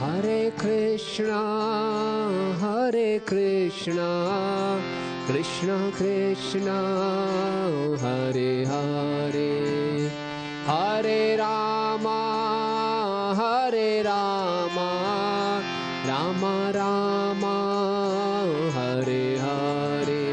Hare Krishna, Krishna Krishna, Hare Hare, Hare Rama, Rama Rama, Hare Hare.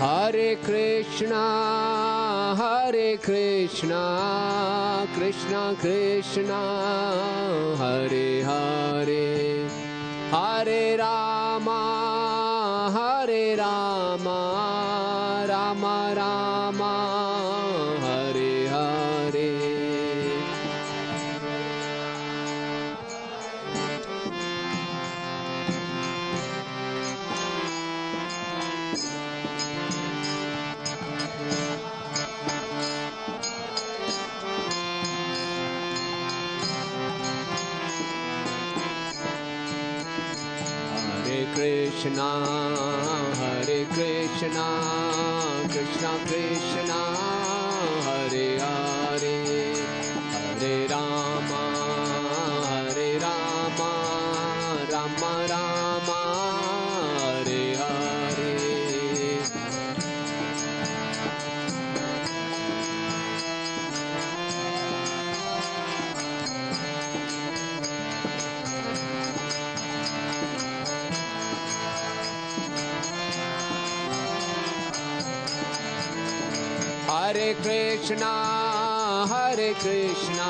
Hare Krishna, Krishna Krishna, Hare Hare, Hare Rama, Rama Rama, Hare Hare. Krishna, Krishna Krishna, Hare Hare, Hare Rama, Rama Rama, Hare Hare. Hare Krishna,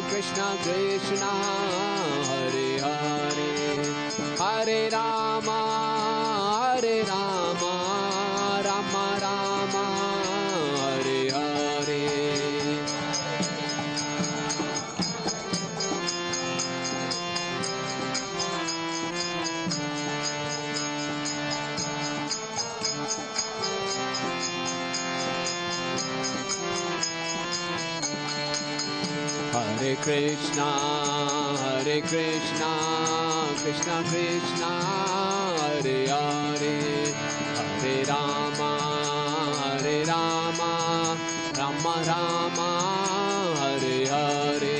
Krishna Krishna, Hare Hare, Hare Rama, Rama Rama, Hare Hare. Hare Krishna, Krishna Krishna, Hare Hare, Hare Rama, Rama Rama, Hare Hare.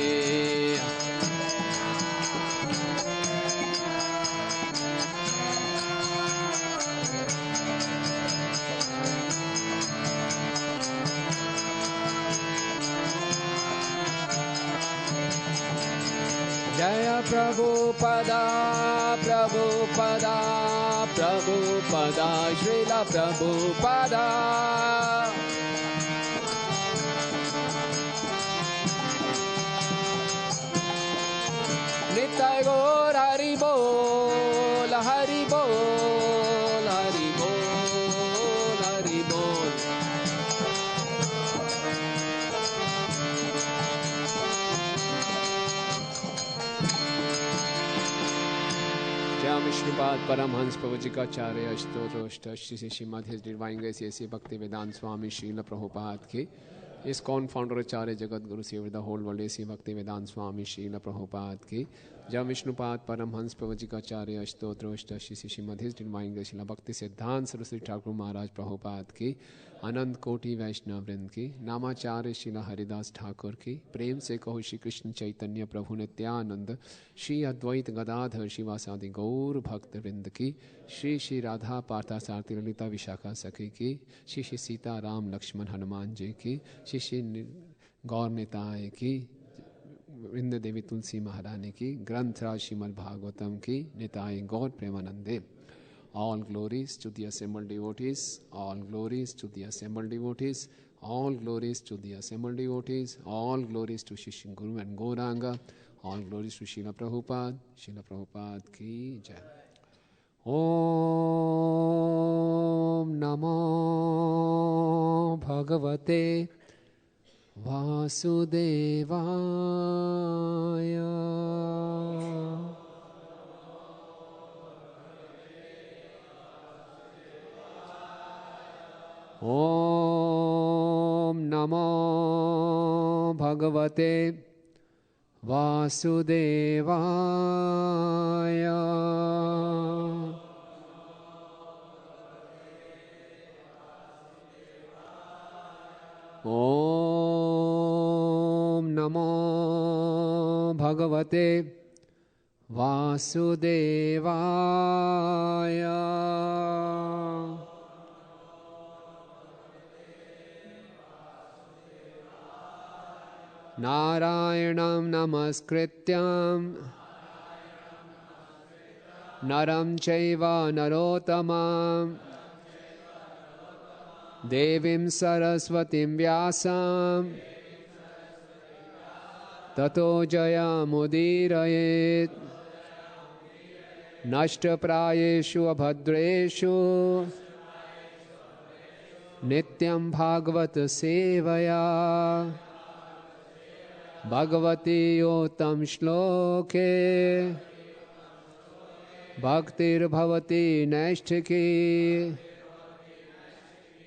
Jaya Prabhupada, Srila Prabhupada. Nitai Gaur Hari Bol, Hari Bol, Hari Bol, Hari Bol. Jai Vishnupada Paramhans Pavajikacharya Ashtotro Shri Srimad His Divine Grace A.C. Bhaktivedanta Swami Srila Prabhupada ki ISKCON founder Acharya Jagat Guru Seva the whole world A.C. Bhaktivedanta Swami Srila Prabhupada ki Jai Vishnupada Paramhans Pavajikacharya Ashtotro Shri Srimad His Divine Grace Srila Bhakti Siddhanta Saraswati Thakur Maharaj Prabhupada ki अनंत कोटि वैष्णव वृंद की नामाचार्य शिला हरिदास ठाकुर की प्रेम से कहो श्री कृष्ण चैतन्य प्रभु नित्यानंद श्री अद्वैत गदाधर शिवासादि गौर भक्त वृंद की श्री श्री राधा पार्था सारथी ललिता विशाखा सखी की श्री श्री सीता राम लक्ष्मण हनुमान जी की श्री श्री गौर निताय की वृंद देवी तुलसी महारानी की ग्रंथराज श्रीमद् भागवतम की निताय गौर प्रेमानंदे. All glories to the assembled devotees, all glories to the assembled devotees, all glories to the assembled devotees, all glories to Shri Guru and Gauranga, all glories to Srila Prabhupada ki jai. Om Namo Bhagavate Vasudevaya. Om Namo भगवते वासुदेवाय। ओम नमो भगवते वासुदेवाय। नारायणं नमस्कृत्यं नरं चैव नरोत्तमं देवीं सरस्वतीं व्यासं ततो जयमुदीरयेत्। नष्टप्रायेषु अभद्रेषु नित्यं भागवत सेवया भगवती योत्तम श्लोके भक्तिर्भवती नैष्ठिकी।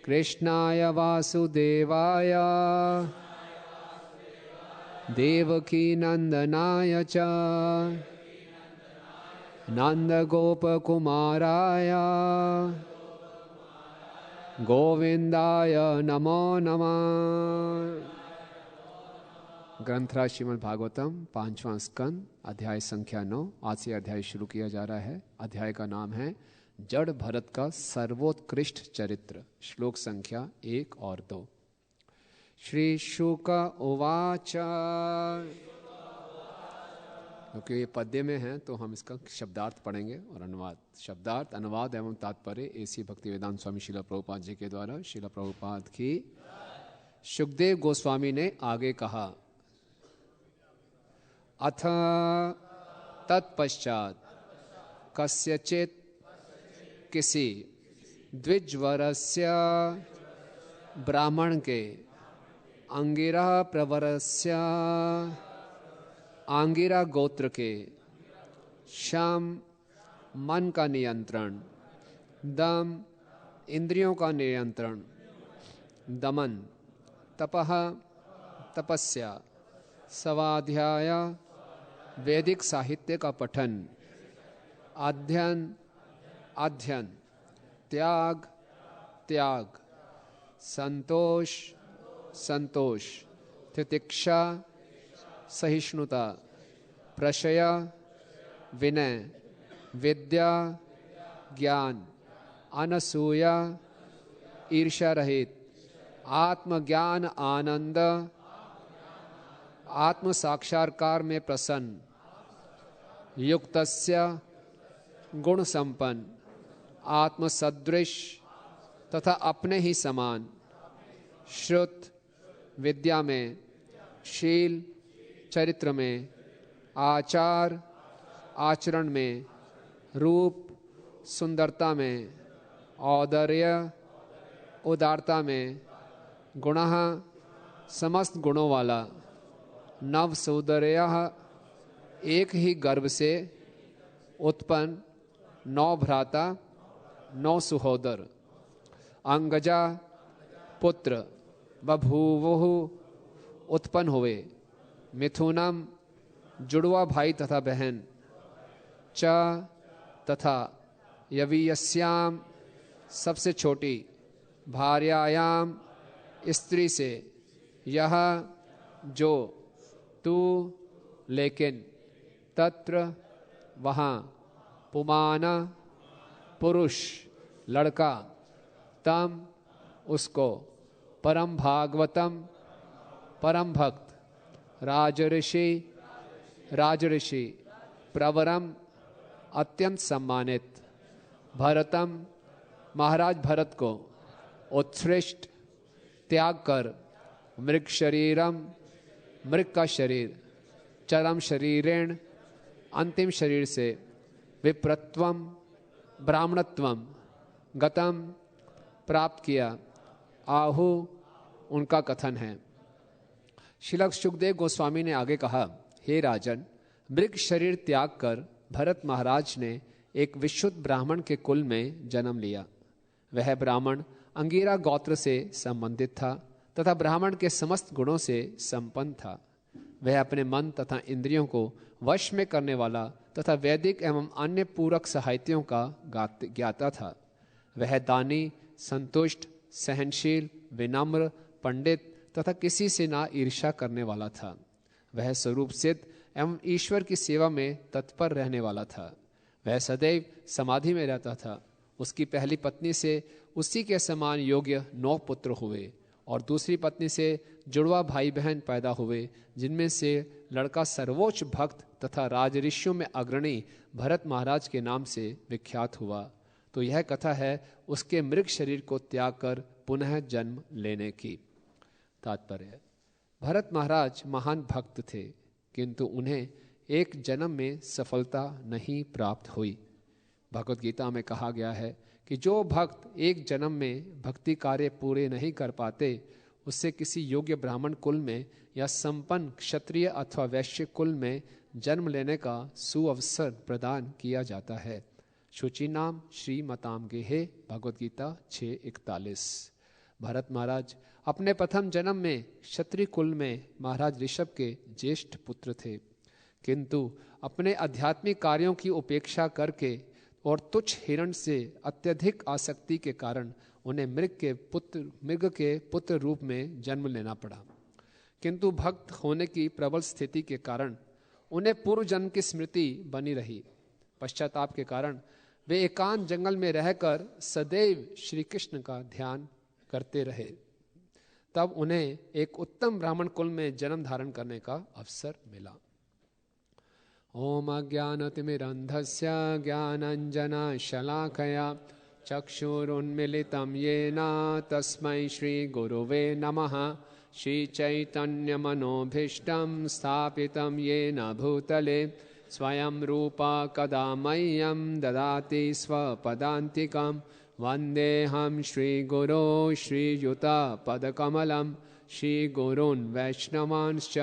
कृष्णाय वासुदेवाय देवकी नंदनाय च नंदगोपकुमाराय गोविंदाय नमो नमः। ग्रंथराज श्रीमद् भागवतम 5वां स्कंद अध्याय संख्या 9। आज से अध्याय शुरू किया जा रहा है। अध्याय का नाम है जड़ भरत का सर्वोत्कृष्ट चरित्र। श्लोक संख्या 1 और 2। श्री शुक उवाच। क्योंकि ये पद्य में है तो हम इसका शब्दार्थ पढ़ेंगे और अनुवाद। शब्दार्थ, अनुवाद एवं तात्पर्य एसी भक्तिवेदांत स्वामी शिला प्रभुपाद जी के द्वारा। शिला प्रभुपाद की। सुखदेव गोस्वामी ने आगे कहा, अथ तत्पश्चात कस्यचित् किसी द्विजवरस्य ब्राह्मण के अंगिरा प्रवरस्य आंगिरा गोत्र के शम मन का नियंत्रण, दम इंद्रियों का नियंत्रण, दमन तपः तपस्या, स्वाध्याय वैदिक साहित्य का पठन, अध्ययन अध्ययन, त्याग त्याग, संतोष संतोष, तितिक्षा सहिष्णुता, प्रशय विनय, विद्या ज्ञान, अनसूया ईर्ष्या रहित, आत्मज्ञान आनंद, आत्म साक्षात्कार में प्रसन्न, युक्तस्य गुण संपन्न, आत्म सदृश तथा अपने ही समान, श्रुत विद्या में, शील चरित्र में, आचार आचरण में, रूप सुंदरता में, औदार्य उदारता में, गुणः समस्त गुणों वाला, नव सौदर्यः एक ही गर्भ से उत्पन्न, 9 भ्राता 9 सुहोदर, अंगजा पुत्र बभूवुः उत्पन्न हुए, मिथुनम जुड़वा भाई तथा बहन, च तथा यवीयस्याम सबसे छोटी, भार्यायाम स्त्री से, यह जो, तू लेकिन, तत्र वहाँ, पुमान पुरुष लड़का, तम उसको, परम भागवतम परम भक्त, राजऋषि राजऋषि, प्रवरम अत्यंत सम्मानित, भरतम महाराज भरत को, उत्सृष्ट त्याग कर, मृग शरीरम मृग का शरीर, चरम शरीरेण अंतिम शरीर से, विप्रत्वम ब्राह्मणत्वम गतम प्राप्त किया, आहु उनका कथन है। श्रील सुखदेव गोस्वामी ने आगे कहा, हे राजन, मृग शरीर त्याग कर भरत महाराज ने एक विशुद्ध ब्राह्मण के कुल में जन्म लिया। वह ब्राह्मण अंगिरा गोत्र से संबंधित था तथा ब्राह्मण के समस्त गुणों से संपन्न था। वह अपने मन तथा इंद्रियों को वश में करने वाला तथा वैदिक एवं अन्य पूरक साहित्यों का ज्ञाता था। वह दानी, संतुष्ट, सहनशील, विनम्र, पंडित तथा किसी से ना ईर्ष्या करने वाला था। वह स्वरूप सिद्ध एवं ईश्वर की सेवा में तत्पर रहने वाला था। वह सदैव समाधि में रहता था। उसकी पहली पत्नी से उसी के समान योग्य 9 पुत्र हुए और दूसरी पत्नी से जुड़वा भाई बहन पैदा हुए, जिनमें से लड़का सर्वोच्च भक्त तथा राजऋषियों में अग्रणी भरत महाराज के नाम से विख्यात हुआ। तो यह कथा है उसके मृग शरीर को त्याग कर पुनः जन्म लेने की। तात्पर्य: भरत महाराज महान भक्त थे, किंतु उन्हें एक जन्म में सफलता नहीं प्राप्त हुई। भगवत गीता में कहा गया है कि जो भक्त एक जन्म में भक्ति कार्य पूरे नहीं कर पाते, उससे किसी योग्य ब्राह्मण कुल में या संपन्न क्षत्रिय अथवा वैश्य कुल में जन्म लेने का सुअवसर प्रदान किया जाता है। शुचि नाम श्री मताम गेहे, भगवत गीता 6:41। भरत महाराज अपने प्रथम जन्म में क्षत्रिय कुल में महाराज ऋषभ के ज्येष्ठ पुत्र थे, किंतु अपने आध्यात्मिक कार्यों की उपेक्षा करके और तुच्छ हिरण से अत्यधिक आसक्ति के कारण उन्हें मृग के पुत्र रूप में जन्म लेना पड़ा। किंतु भक्त होने की प्रबल स्थिति के कारण उन्हें पूर्व जन्म की स्मृति बनी रही। पश्चाताप के कारण वे एकांत जंगल में रहकर सदैव श्री कृष्ण का ध्यान करते रहे। तब उन्हें एक उत्तम ब्राह्मण कुल में जन्म धारण करने का अवसर मिला। ओम अज्ञानतिमिरन्धस्य ज्ञानाञ्जनशलाकया चक्षुरुन्मीलितं येन तस्मै श्रीगुरुवे नमः। श्रीचैतन्यमनोभीष्टं स्थापितं येन भूतले स्वयं रूपा कदा मह्यं ददाति स्वपदान्तिकं। वन्देऽहं श्रीगुरो श्रीयुतपदकमलं श्रीगुरून् वैष्णवांश्च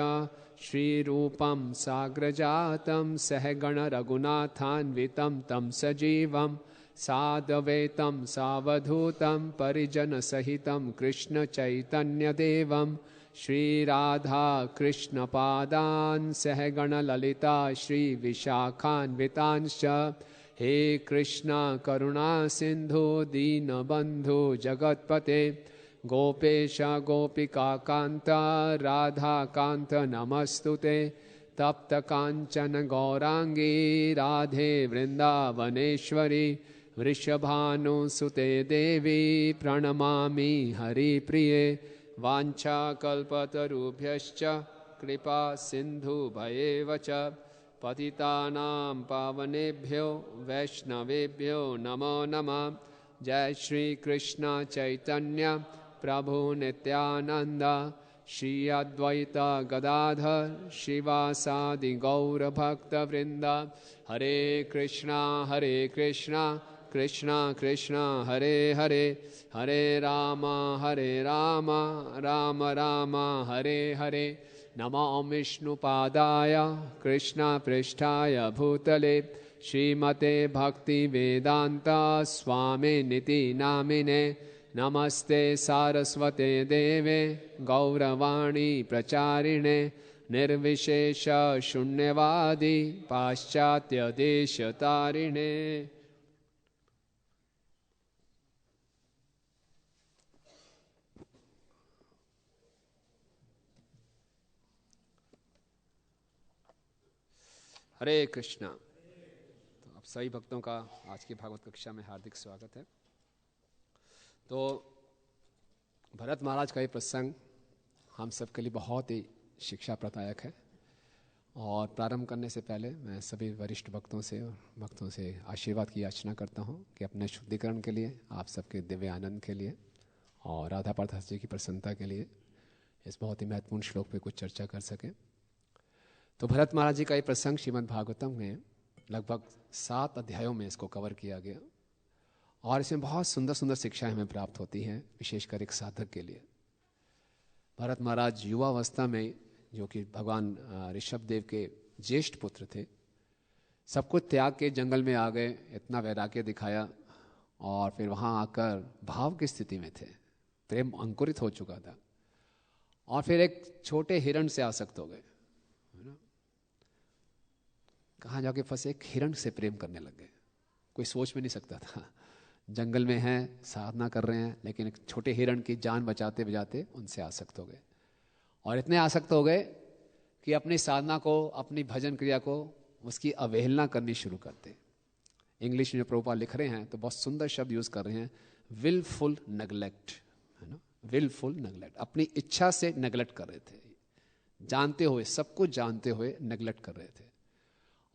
श्रीरूपं साग्रजातं सहगणरघुनाथान्वितं तं सजीवं साद्वैतं सावधूतं परिजनसहितं कृष्णचैतन्यदेवं श्रीराधाकृष्णपादान् सहगणललिता श्रीविशाखान्वितांश्च। हे कृष्णा करुणा सिन्धु दीनबन्धु जगत्पते गोपेश गोपिका कांत राधा कांत नमस्तुते। तप्त कांचन गौरांगी राधे वृंदावनेश्वरी वृषभानुसुते देवी प्रणमामि हरिप्रिये। वाञ्छाकल्पतरुभ्यश्च कृपा सिन्धुभयेव च पतितानां पावनेभ्यो वैष्णवेभ्यो नमो नमः। जय श्री कृष्ण चैतन्य प्रभु नित्यानंद श्री अद्वैत गदाधर शिवासादि गौर भक्त वृंद। हरे कृष्णा कृष्णा कृष्णा हरे हरे, हरे राम राम राम हरे हरे। नमो विष्णुपादाय कृष्ण पृष्ठाय भूतले श्रीमते भक्ति वेदांता स्वामी निति नामिने। नमस्ते सारस्वते देवे गौरवाणी प्रचारिणे निर्विशेष शून्यवादी पाश्चात्य देश तारिणे। हरे कृष्णा। तो आप सभी भक्तों का आज की भागवत कक्षा में हार्दिक स्वागत है। तो भरत महाराज का ये प्रसंग हम सबके लिए बहुत ही शिक्षा प्रदायक है। और प्रारंभ करने से पहले मैं सभी वरिष्ठ भक्तों से आशीर्वाद की याचना करता हूँ कि अपने शुद्धिकरण के लिए, आप सबके दिव्य आनंद के लिए और राधा पार्थास जी की प्रसन्नता के लिए इस बहुत ही महत्वपूर्ण श्लोक पे कुछ चर्चा कर सकें। तो भरत महाराज जी का ये प्रसंग श्रीमद् भागवतम में लगभग 7 अध्यायों में इसको कवर किया गया और इसमें बहुत सुंदर सुंदर शिक्षाएं हमें प्राप्त होती हैं, विशेषकर एक साधक के लिए। भरत महाराज युवावस्था में, जो कि भगवान ऋषभ देव के ज्येष्ठ पुत्र थे, सब कुछ त्याग के जंगल में आ गए, इतना वैराग्य दिखाया और फिर वहाँ आकर भाव की स्थिति में थे, प्रेम अंकुरित हो चुका था। और फिर एक छोटे हिरण से आसक्त हो गए, है ना। कहाँ जाके फंसे, एक हिरण से प्रेम करने लग गए। कोई सोच में नहीं सकता था, जंगल में हैं, साधना कर रहे हैं, लेकिन एक छोटे हिरण की जान बचाते बचाते उनसे आसक्त हो गए। और इतने आसक्त हो गए कि अपनी साधना को, अपनी भजन क्रिया को, उसकी अवहेलना करनी शुरू करते। इंग्लिश में प्रभुपाद लिख रहे हैं तो बहुत सुंदर शब्द यूज कर रहे हैं, विलफुल नेग्लेक्ट, है ना, विलफुल नेग्लेक्ट। अपनी इच्छा से नेग्लेक्ट कर रहे थे, जानते हुए, सब कुछ जानते हुए नेग्लेक्ट कर रहे थे।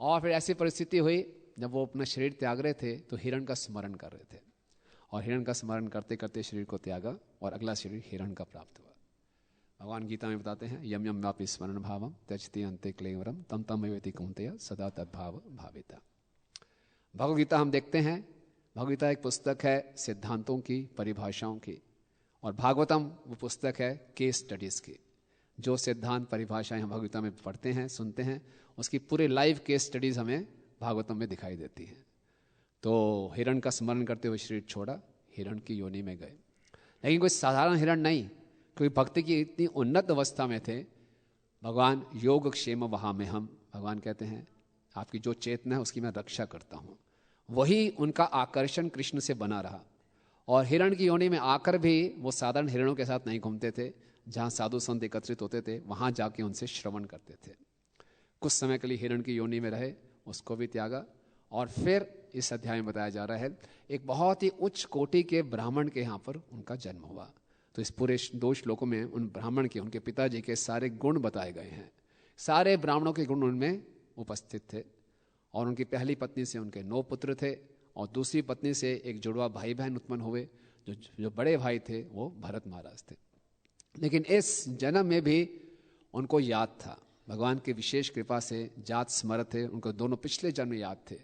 और फिर ऐसी परिस्थिति हुई जब वो अपना शरीर त्याग रहे थे तो हिरण का स्मरण कर रहे थे, और हिरण का स्मरण करते करते शरीर को त्यागा और अगला शरीर हिरण का प्राप्त हुआ। भगवान गीता में बताते हैं, यम यम वापि स्मरण भावम त्यजति अन्ते क्लेवरम तम तम एवेति कौन्तेय सदा तद्भाव भाविता। भगवद गीता हम देखते हैं, भगवद गीता एक पुस्तक है सिद्धांतों की, परिभाषाओं की, और भागवतम वो पुस्तक है केस स्टडीज की। जो सिद्धांत परिभाषाएं हम भगवद गीता में पढ़ते हैं, सुनते हैं, उसकी पूरे लाइव केस स्टडीज हमें भागवतम में दिखाई देती हैं। तो हिरण का स्मरण करते हुए शरीर छोड़ा, हिरण की योनि में गए। लेकिन कोई साधारण हिरण नहीं, क्योंकि भक्ति की इतनी उन्नत अवस्था में थे। भगवान योग क्षेम वहां में हम, भगवान कहते हैं आपकी जो चेतना है उसकी मैं रक्षा करता हूं। वही उनका आकर्षण कृष्ण से बना रहा। और हिरण की योनि में आकर भी वो साधारण हिरणों के साथ नहीं घूमते थे, जहां साधु संत एकत्रित होते थे वहां जाके उनसे श्रवण करते थे। कुछ समय के लिए हिरण की योनि में रहे, उसको भी त्यागा। और फिर इस अध्याय में बताया जा रहा है एक बहुत ही उच्च कोटि के ब्राह्मण के यहाँ पर उनका जन्म हुआ। तो इस पूरे 2 श्लोकों में उन ब्राह्मण के, उनके पिताजी के सारे गुण बताए गए हैं। सारे ब्राह्मणों के गुण उनमें उपस्थित थे। और उनकी पहली पत्नी से उनके 9 पुत्र थे, और दूसरी पत्नी से एक जुड़वा भाई बहन उत्पन्न हुए। जो बड़े भाई थे वो भरत महाराज थे। लेकिन इस जन्म में भी उनको याद था, भगवान की विशेष कृपा से जात स्मरत थे, उनको दोनों पिछले जन्म याद थे।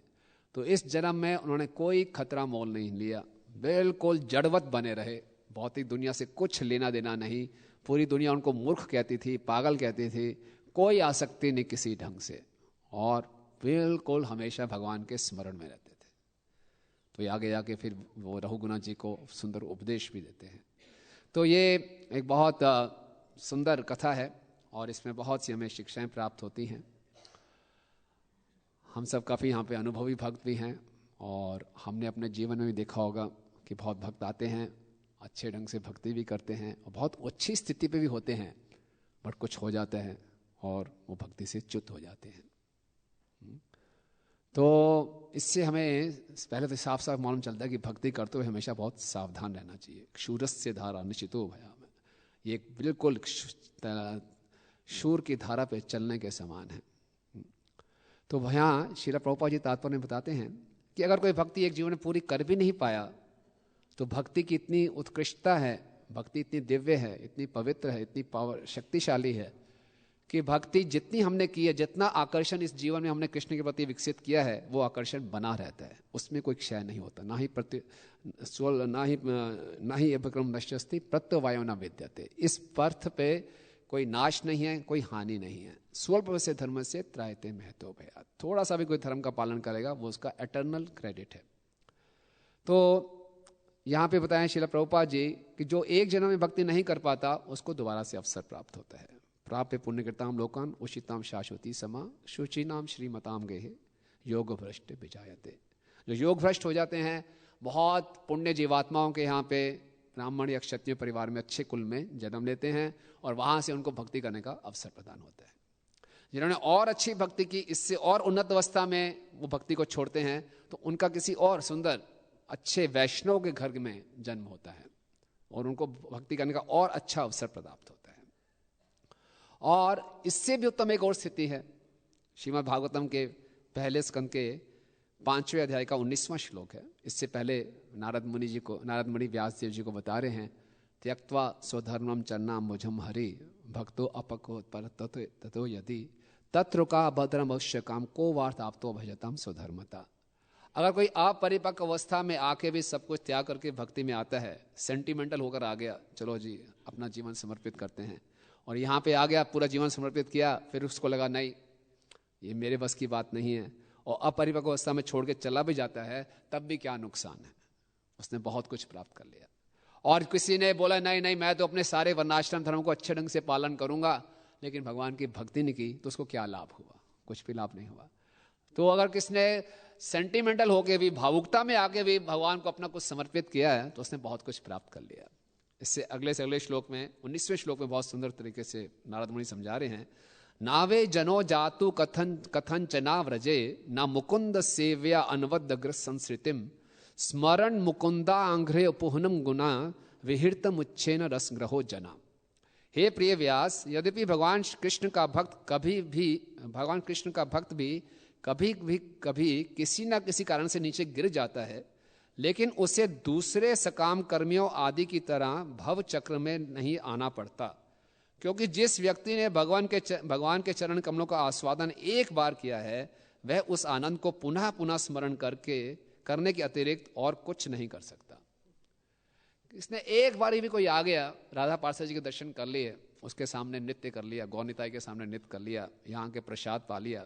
तो इस जन्म में उन्होंने कोई खतरा मोल नहीं लिया, बिल्कुल जड़वत बने रहे, भौतिक दुनिया से कुछ लेना देना नहीं। पूरी दुनिया उनको मूर्ख कहती थी, पागल कहती थी, कोई आसक्ति नहीं किसी ढंग से, और बिल्कुल हमेशा भगवान के स्मरण में रहते थे। तो आगे जाके फिर वो रघुगुना जी को सुंदर उपदेश भी देते हैं। तो ये एक बहुत सुंदर कथा है, और इसमें बहुत सी हमें शिक्षाएं प्राप्त होती हैं। हम सब काफ़ी यहाँ पे अनुभवी भक्त भी हैं, और हमने अपने जीवन में भी देखा होगा कि बहुत भक्त आते हैं, अच्छे ढंग से भक्ति भी करते हैं, और बहुत अच्छी स्थिति पे भी होते हैं, बट कुछ हो जाता है और वो भक्ति से च्युत हो जाते हैं। तो इससे हमें पहले तो साफ साफ मालूम चलता है कि भक्ति करते हुए हमेशा बहुत सावधान रहना चाहिए। क्षूरस्य धारा निश्चितो भयाम, ये बिल्कुल शूर की धारा पे चलने के समान है। तो यहाँ श्रील प्रभुपाद जी तात्पर्य में बताते हैं कि अगर कोई भक्ति एक जीवन में पूरी कर भी नहीं पाया, तो भक्ति की इतनी उत्कृष्टता है, भक्ति इतनी दिव्य है, इतनी पवित्र है, इतनी पावर शक्तिशाली है कि भक्ति जितनी हमने की है, जितना आकर्षण इस जीवन में हमने कृष्ण के प्रति विकसित किया है, वो आकर्षण बना रहता है, उसमें कोई क्षय नहीं होता। ना ही अभिक्रम नश्यस्ति प्रत्यवायो न विद्यते। इस पर्थ पे कोई नाश नहीं है, कोई हानि नहीं है। स्वल्प से धर्म से त्रायते महतो भया, थोड़ा सा भी कोई धर्म का पालन करेगा वो उसका एटर्नल क्रेडिट है। तो यहाँ पे बताया श्रील प्रभुपाद जी कि जो एक जन्म में भक्ति नहीं कर पाता उसको दोबारा से अवसर प्राप्त होता है। प्राप्य पुण्यकृताम लोकान उषिताम शाश्वती समा शुचिनाम श्रीमताम गेहे योग भ्रष्ट विजायते। जो योग भ्रष्ट हो जाते हैं, बहुत पुण्य जीवात्माओं के यहाँ पे ब्राह्मण या क्षत्रिय परिवार में अच्छे कुल में जन्म लेते हैं, और वहां से उनको भक्ति करने का अवसर प्रदान होता है। जिन्होंने और अच्छी भक्ति की, इससे और उन्नत अवस्था में वो भक्ति को छोड़ते हैं, तो उनका किसी और सुंदर अच्छे वैष्णव के घर में जन्म होता है, और उनको भक्ति करने का और अच्छा अवसर प्राप्त होता है। और इससे भी उत्तम एक और स्थिति है, श्रीमद् भागवतम के पहले स्कंद के 5वें अध्याय का 19वां श्लोक है। इससे पहले नारद मुनि व्यास देव जी को बता रहे हैं, त्यक्त्वा स्वधर्मम चरणाम मुझम हरि भक्तो अपको पर ततो यदि तत्रुका भद्रम अवश्य काम को वार्थ आपतो भजतम स्वधर्मता। अगर कोई अपरिपक्व अवस्था में आके भी सब कुछ त्याग करके भक्ति में आता है, सेंटिमेंटल होकर आ गया, चलो जी अपना जीवन समर्पित करते हैं, और यहाँ पे आ गया पूरा जीवन समर्पित किया, फिर उसको लगा नहीं ये मेरे बस की बात नहीं है, और अपरिपक्व अवस्था में छोड़ के चला भी जाता है, तब भी क्या नुकसान है, उसने बहुत कुछ प्राप्त कर लिया। और किसी ने बोला नहीं नहीं मैं तो अपने सारे वर्णाश्रम धर्म को अच्छे ढंग से पालन करूंगा, लेकिन भगवान की भक्ति नहीं की तो उसको क्या लाभ हुआ? कुछ भी लाभ नहीं हुआ। तो अगर किसने सेंटिमेंटल होके भी, भावुकता में आके भी भगवान को अपना कुछ समर्पित किया है तो उसने बहुत कुछ प्राप्त कर लिया। इससे अगले से अगले श्लोक में 19वें श्लोक में बहुत सुंदर तरीके से नारद मुनि समझा रहे हैं। नावे जनो जातु कथन कथन चना व्रजे ना मुकुंद सेव्या अनवद्यग्र संस्कृतिम स्मरण मुकुंदा आंघ्रे उपोहनम गुना विहिर्तम उच्छेन रस ग्रहो जना। हे प्रिय व्यास, यद्यपि भगवान कृष्ण का भक्त भी कभी किसी न किसी कारण से नीचे गिर जाता है, लेकिन उसे दूसरे सकाम कर्मियों आदि की तरह भव चक्र में नहीं आना पड़ता, क्योंकि जिस व्यक्ति ने भगवान के चरण कमलों का आस्वादन एक बार किया है वह उस आनंद को पुनः पुनः स्मरण करने के अतिरिक्त और कुछ नहीं कर सकता। इसने एक बारी भी कोई आ गया, राधा पार्षद जी के दर्शन कर लिए, उसके सामने नृत्य कर लिया, गौनिताई के सामने नृत्य कर लिया, यहाँ के प्रसाद पा लिया,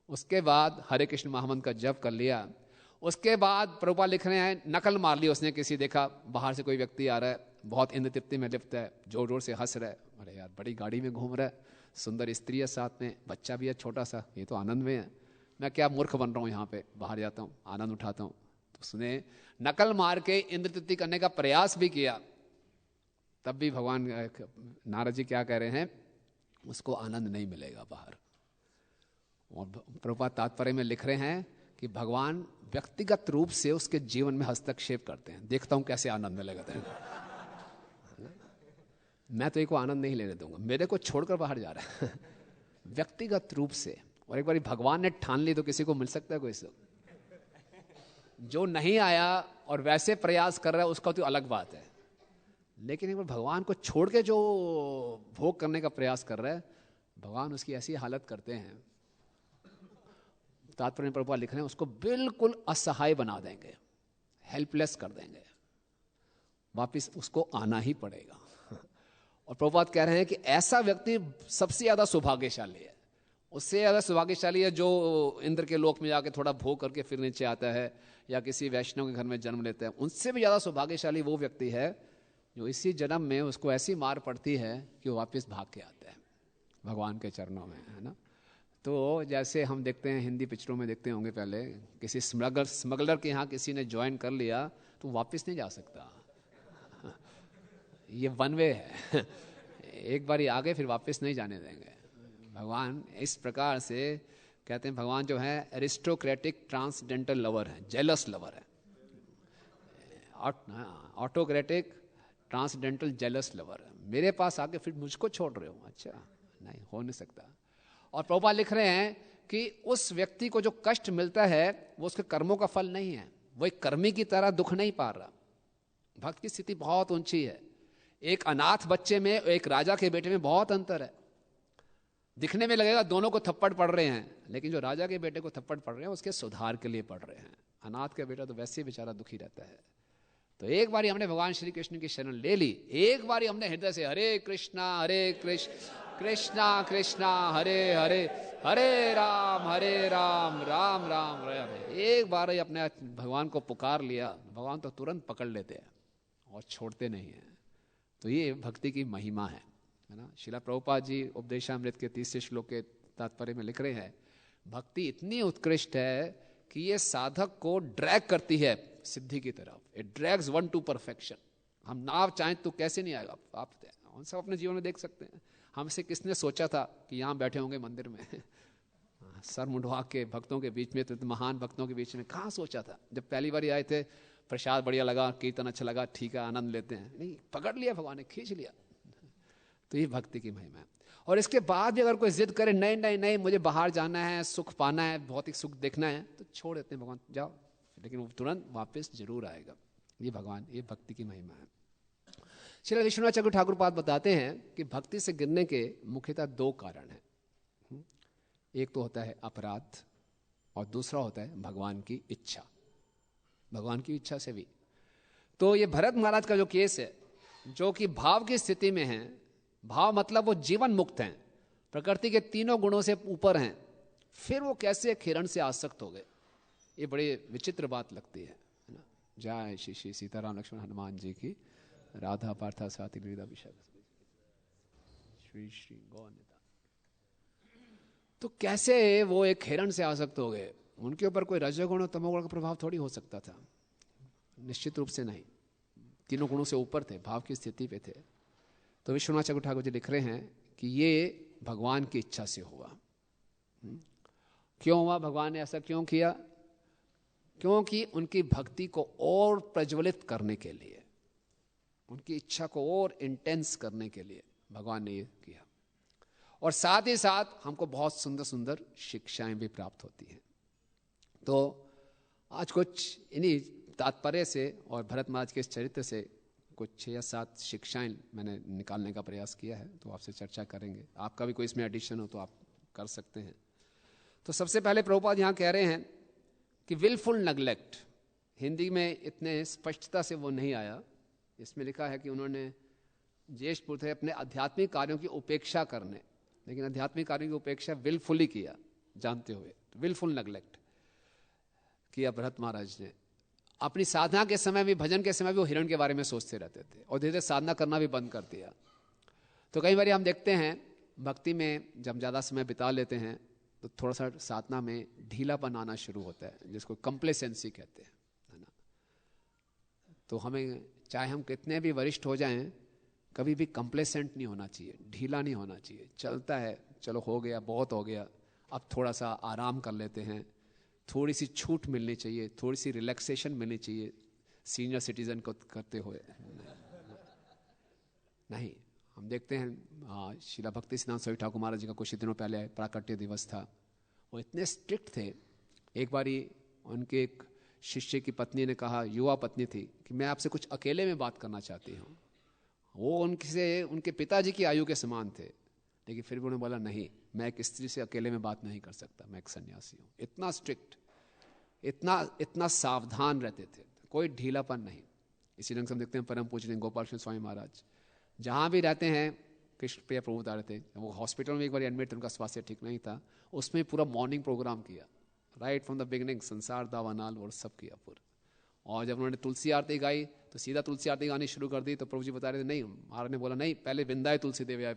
उसके बाद हरे कृष्ण महामंत्र का जप कर लिया, उसके बाद प्रभुपाद लिख रहे हैं नकल मार ली उसने। किसी देखा बाहर से कोई व्यक्ति आ रहा है, बहुत इंद्र तृप्ति में लिप्त है, जोर जोर से हंस रहा है, अरे यार बड़ी गाड़ी में घूम रहा है, सुंदर स्त्री है साथ में, बच्चा भी है छोटा सा, ये तो आनंद में है, मैं क्या मूर्ख बन रहा हूँ, यहाँ पे बाहर जाता हूँ आनंद उठाता हूँ। तो उसने नकल मार के इंद्र तृप्ति करने का प्रयास भी किया, तब भी भगवान नारद जी क्या कह रहे हैं, उसको आनंद नहीं मिलेगा बाहर। और प्रभुपाद तात्पर्य में लिख रहे हैं कि भगवान व्यक्तिगत रूप से उसके जीवन में हस्तक्षेप करते हैं, देखता हूं कैसे आनंद मिलेगा तेरे को, मैं तो एक को आनंद नहीं लेने दूंगा, मेरे को छोड़कर बाहर जा रहा है व्यक्तिगत रूप से। और एक बार भगवान ने ठान ली तो किसी को मिल सकता है कोई से? जो नहीं आया और वैसे प्रयास कर रहा है उसका तो अलग बात है, लेकिन एक बार भगवान को छोड़ के जो भोग करने का प्रयास कर रहा है, भगवान उसकी ऐसी हालत करते हैं, तात्पर्य प्रभुपाद लिख रहे हैं, उसको बिल्कुल असहाय बना देंगे, हेल्पलेस कर देंगे, वापिस उसको आना ही पड़ेगा। और प्रभुपाद कह रहे हैं कि ऐसा व्यक्ति सबसे ज्यादा सौभाग्यशाली है, उससे ज्यादा सौभाग्यशाली है जो इंद्र के लोक में जाके थोड़ा भोग करके फिर नीचे आता है या किसी वैष्णव के घर में जन्म लेता है। उनसे भी ज्यादा सौभाग्यशाली वो व्यक्ति है जो इसी जन्म में उसको ऐसी मार पड़ती है कि वो वापस भाग के आता है भगवान के चरणों में, है ना। तो जैसे हम देखते हैं हिंदी पिक्चरों में देखते होंगे, पहले किसी स्मगलर के यहाँ किसी ने ज्वाइन कर लिया तो वापस नहीं जा सकता, ये वन वे है, एक बार आगे फिर वापस नहीं जाने देंगे। भगवान इस प्रकार से कहते हैं, भगवान जो है एरिस्टोक्रेटिक ट्रांसडेंटल लवर है, जेलस लवर है, ऑटोक्रेटिक ट्रांसडेंटल जेलस लवर है। मेरे पास आके फिर मुझको छोड़ रहे हो, अच्छा नहीं, हो नहीं सकता। और प्रभुपाद लिख रहे हैं कि उस व्यक्ति को जो कष्ट मिलता है वो उसके कर्मों का फल नहीं है, वो एक कर्मी की तरह दुख नहीं पा रहा। भक्त की स्थिति बहुत ऊंची है, एक अनाथ बच्चे में एक राजा के बेटे में बहुत अंतर है। दिखने में लगेगा दोनों को थप्पड़ पड़ रहे हैं, लेकिन जो राजा के बेटे को थप्पड़ पड़ रहे हैं उसके सुधार के लिए पड़ रहे हैं, अनाथ का बेटा तो वैसे ही बेचारा दुखी रहता है। तो एक बारी हमने भगवान श्री कृष्ण की शरण ले ली, एक बारी हमने हृदय से हरे कृष्णा कृष्णा कृष्णा हरे हरे, हरे राम राम राम हरे, एक बार ही अपने भगवान को पुकार लिया, भगवान तो तुरंत पकड़ लेते हैं और छोड़ते नहीं हैं। तो ये भक्ति की महिमा है ना। श्रीला प्रभुपाद जी उपदेशामृत के 30 श्लोक के तात्पर्य में लिख रहे हैं, भक्ति इतनी उत्कृष्ट है कि ये साधक को ड्रैग करती है सिद्धि की तरफ, it drags one two perfection. हम नाव चाहें तो कैसे नहीं आएगा, आप हम सब अपने जीवन में देख सकते हैं। हमसे किसने सोचा था कि यहाँ बैठे होंगे मंदिर में सर मुंडवा के भक्तों के बीच में, तो महान भक्तों के बीच में, कहाँ सोचा था। जब पहली बार आए थे, प्रसाद बढ़िया लगा, कीर्तन अच्छा लगा, ठीक है आनंद लेते हैं, नहीं, पकड़ लिया भगवान ने, खींच लिया। तो ये भक्ति की महिमा है। और इसके बाद भी अगर कोई जिद करे नहीं नहीं नहीं मुझे बाहर जाना है, सुख पाना है, भौतिक सुख देखना है, तो छोड़ देते हैं भगवान, जाओ, लेकिन वो तुरंत वापस जरूर आएगा। ये भगवान, ये भक्ति की महिमा है। श्री विश्वनाथ चक्रवर्ती ठाकुर पाद बताते हैं कि भक्ति से गिरने के मुख्यतः 2 कारण हैं। एक तो होता है अपराध और दूसरा होता है भगवान की इच्छा। भगवान की इच्छा से भी तो ये भरत महाराज का जो केस है, जो कि भाव की स्थिति में है, भाव मतलब वो जीवन मुक्त हैं, प्रकृति के 3 गुणों से ऊपर हैं, फिर वो कैसे हिरण से आसक्त हो गए, ये बड़ी विचित्र बात लगती है ना। जय श्री श्री सीताराम लक्ष्मण हनुमान जी की, राधा पार्था साथी लीला विशाख श्री श्री गौनिता। तो कैसे वो एक हिरण से आसक्त हो गए? उनके ऊपर कोई रजोगुण और तमोगुण का प्रभाव थोड़ी हो सकता था, निश्चित रूप से नहीं। तीनों गुणों से ऊपर थे, भाव की स्थिति पे थे। तो विश्वनाथ चक्रवर्ती ठाकुर जी लिख रहे हैं कि ये भगवान की इच्छा से हुआ। क्यों हुआ? भगवान ने ऐसा क्यों किया? क्योंकि उनकी भक्ति को और प्रज्वलित करने के लिए, उनकी इच्छा को और इंटेंस करने के लिए भगवान ने ये किया। और साथ ही साथ हमको बहुत सुंदर सुंदर शिक्षाएं भी प्राप्त होती हैं। तो आज कुछ इन्हीं तात्पर्य से और भरत महाराज के इस चरित्र से कुछ 6 या 7 शिक्षाएं मैंने निकालने का प्रयास किया है, तो आपसे चर्चा करेंगे। आपका भी कोई इसमें एडिशन हो तो आप कर सकते हैं। तो सबसे पहले प्रभुपाद यहाँ कह रहे हैं कि विलफुल नेग्लेक्ट, हिंदी में इतने स्पष्टता से वो नहीं आया। इसमें लिखा है कि उन्होंने ज्येष्ठ पुरुष थे अपने आध्यात्मिक कार्यों की उपेक्षा करने, लेकिन आध्यात्मिक कार्यों की उपेक्षा विलफुली किया, जानते हुए। तो विलफुल नेग्लेक्ट किया भरत महाराज ने। अपनी साधना के समय भी, भजन के समय भी वो हिरण के बारे में सोचते रहते थे और धीरे धीरे साधना करना भी बंद कर दिया। तो कई बार हम देखते हैं भक्ति में जब ज़्यादा समय बिता लेते हैं तो थोड़ा सा साधना में ढीलापन आना शुरू होता है, जिसको कंप्लेसेंसी कहते हैं, है ना। तो हमें चाहे हम कितने भी वरिष्ठ हो जाएं, कभी भी कंप्लेसेंट नहीं होना चाहिए, ढीला नहीं होना चाहिए। चलता है, चलो हो गया, बहुत हो गया, अब थोड़ा सा आराम कर लेते हैं, थोड़ी सी छूट मिलनी चाहिए, थोड़ी सी रिलैक्सेशन मिलनी चाहिए सीनियर सिटीजन को करते हुए। नहीं, हम देखते हैं शिला भक्ति सिद्धांत स्वामी ठाकुर महाराज जी का कुछ दिनों पहले प्राकट्य दिवस था। वो इतने स्ट्रिक्ट थे। एक बारी उनके एक शिष्य की पत्नी ने कहा, युवा पत्नी थी, कि मैं आपसे कुछ अकेले में बात करना चाहती हूँ। वो उनके पिताजी की आयु के समान थे, लेकिन फिर भी उन्होंने बोला, नहीं, मैं एक स्त्री से अकेले में बात नहीं कर सकता, मैं एक सन्यासी हूँ। इतना स्ट्रिक्ट, इतना सावधान रहते थे, कोई ढीलापन नहीं। इसी ढंग से हम देखते हैं परम पूजनीय गोपाल कृष्ण स्वामी महाराज जहाँ भी रहते हैं कृष्ण प्रिय प्रभु बता रहे थे। वो हॉस्पिटल में एक बार एडमिट थे, उनका स्वास्थ्य ठीक नहीं था, उसमें पूरा मॉर्निंग प्रोग्राम किया, राइट फ्रॉम द बिगिनिंग, संसार दावानाल और सब किया पूरा। और जब उन्होंने तुलसी आरती गाई तो सीधा तुलसी आरती गानी शुरू कर दी। तो प्रभु जी बता रहे थे, नहीं, महाराज ने बोला, नहीं, पहले विंदाए तुलसी देवी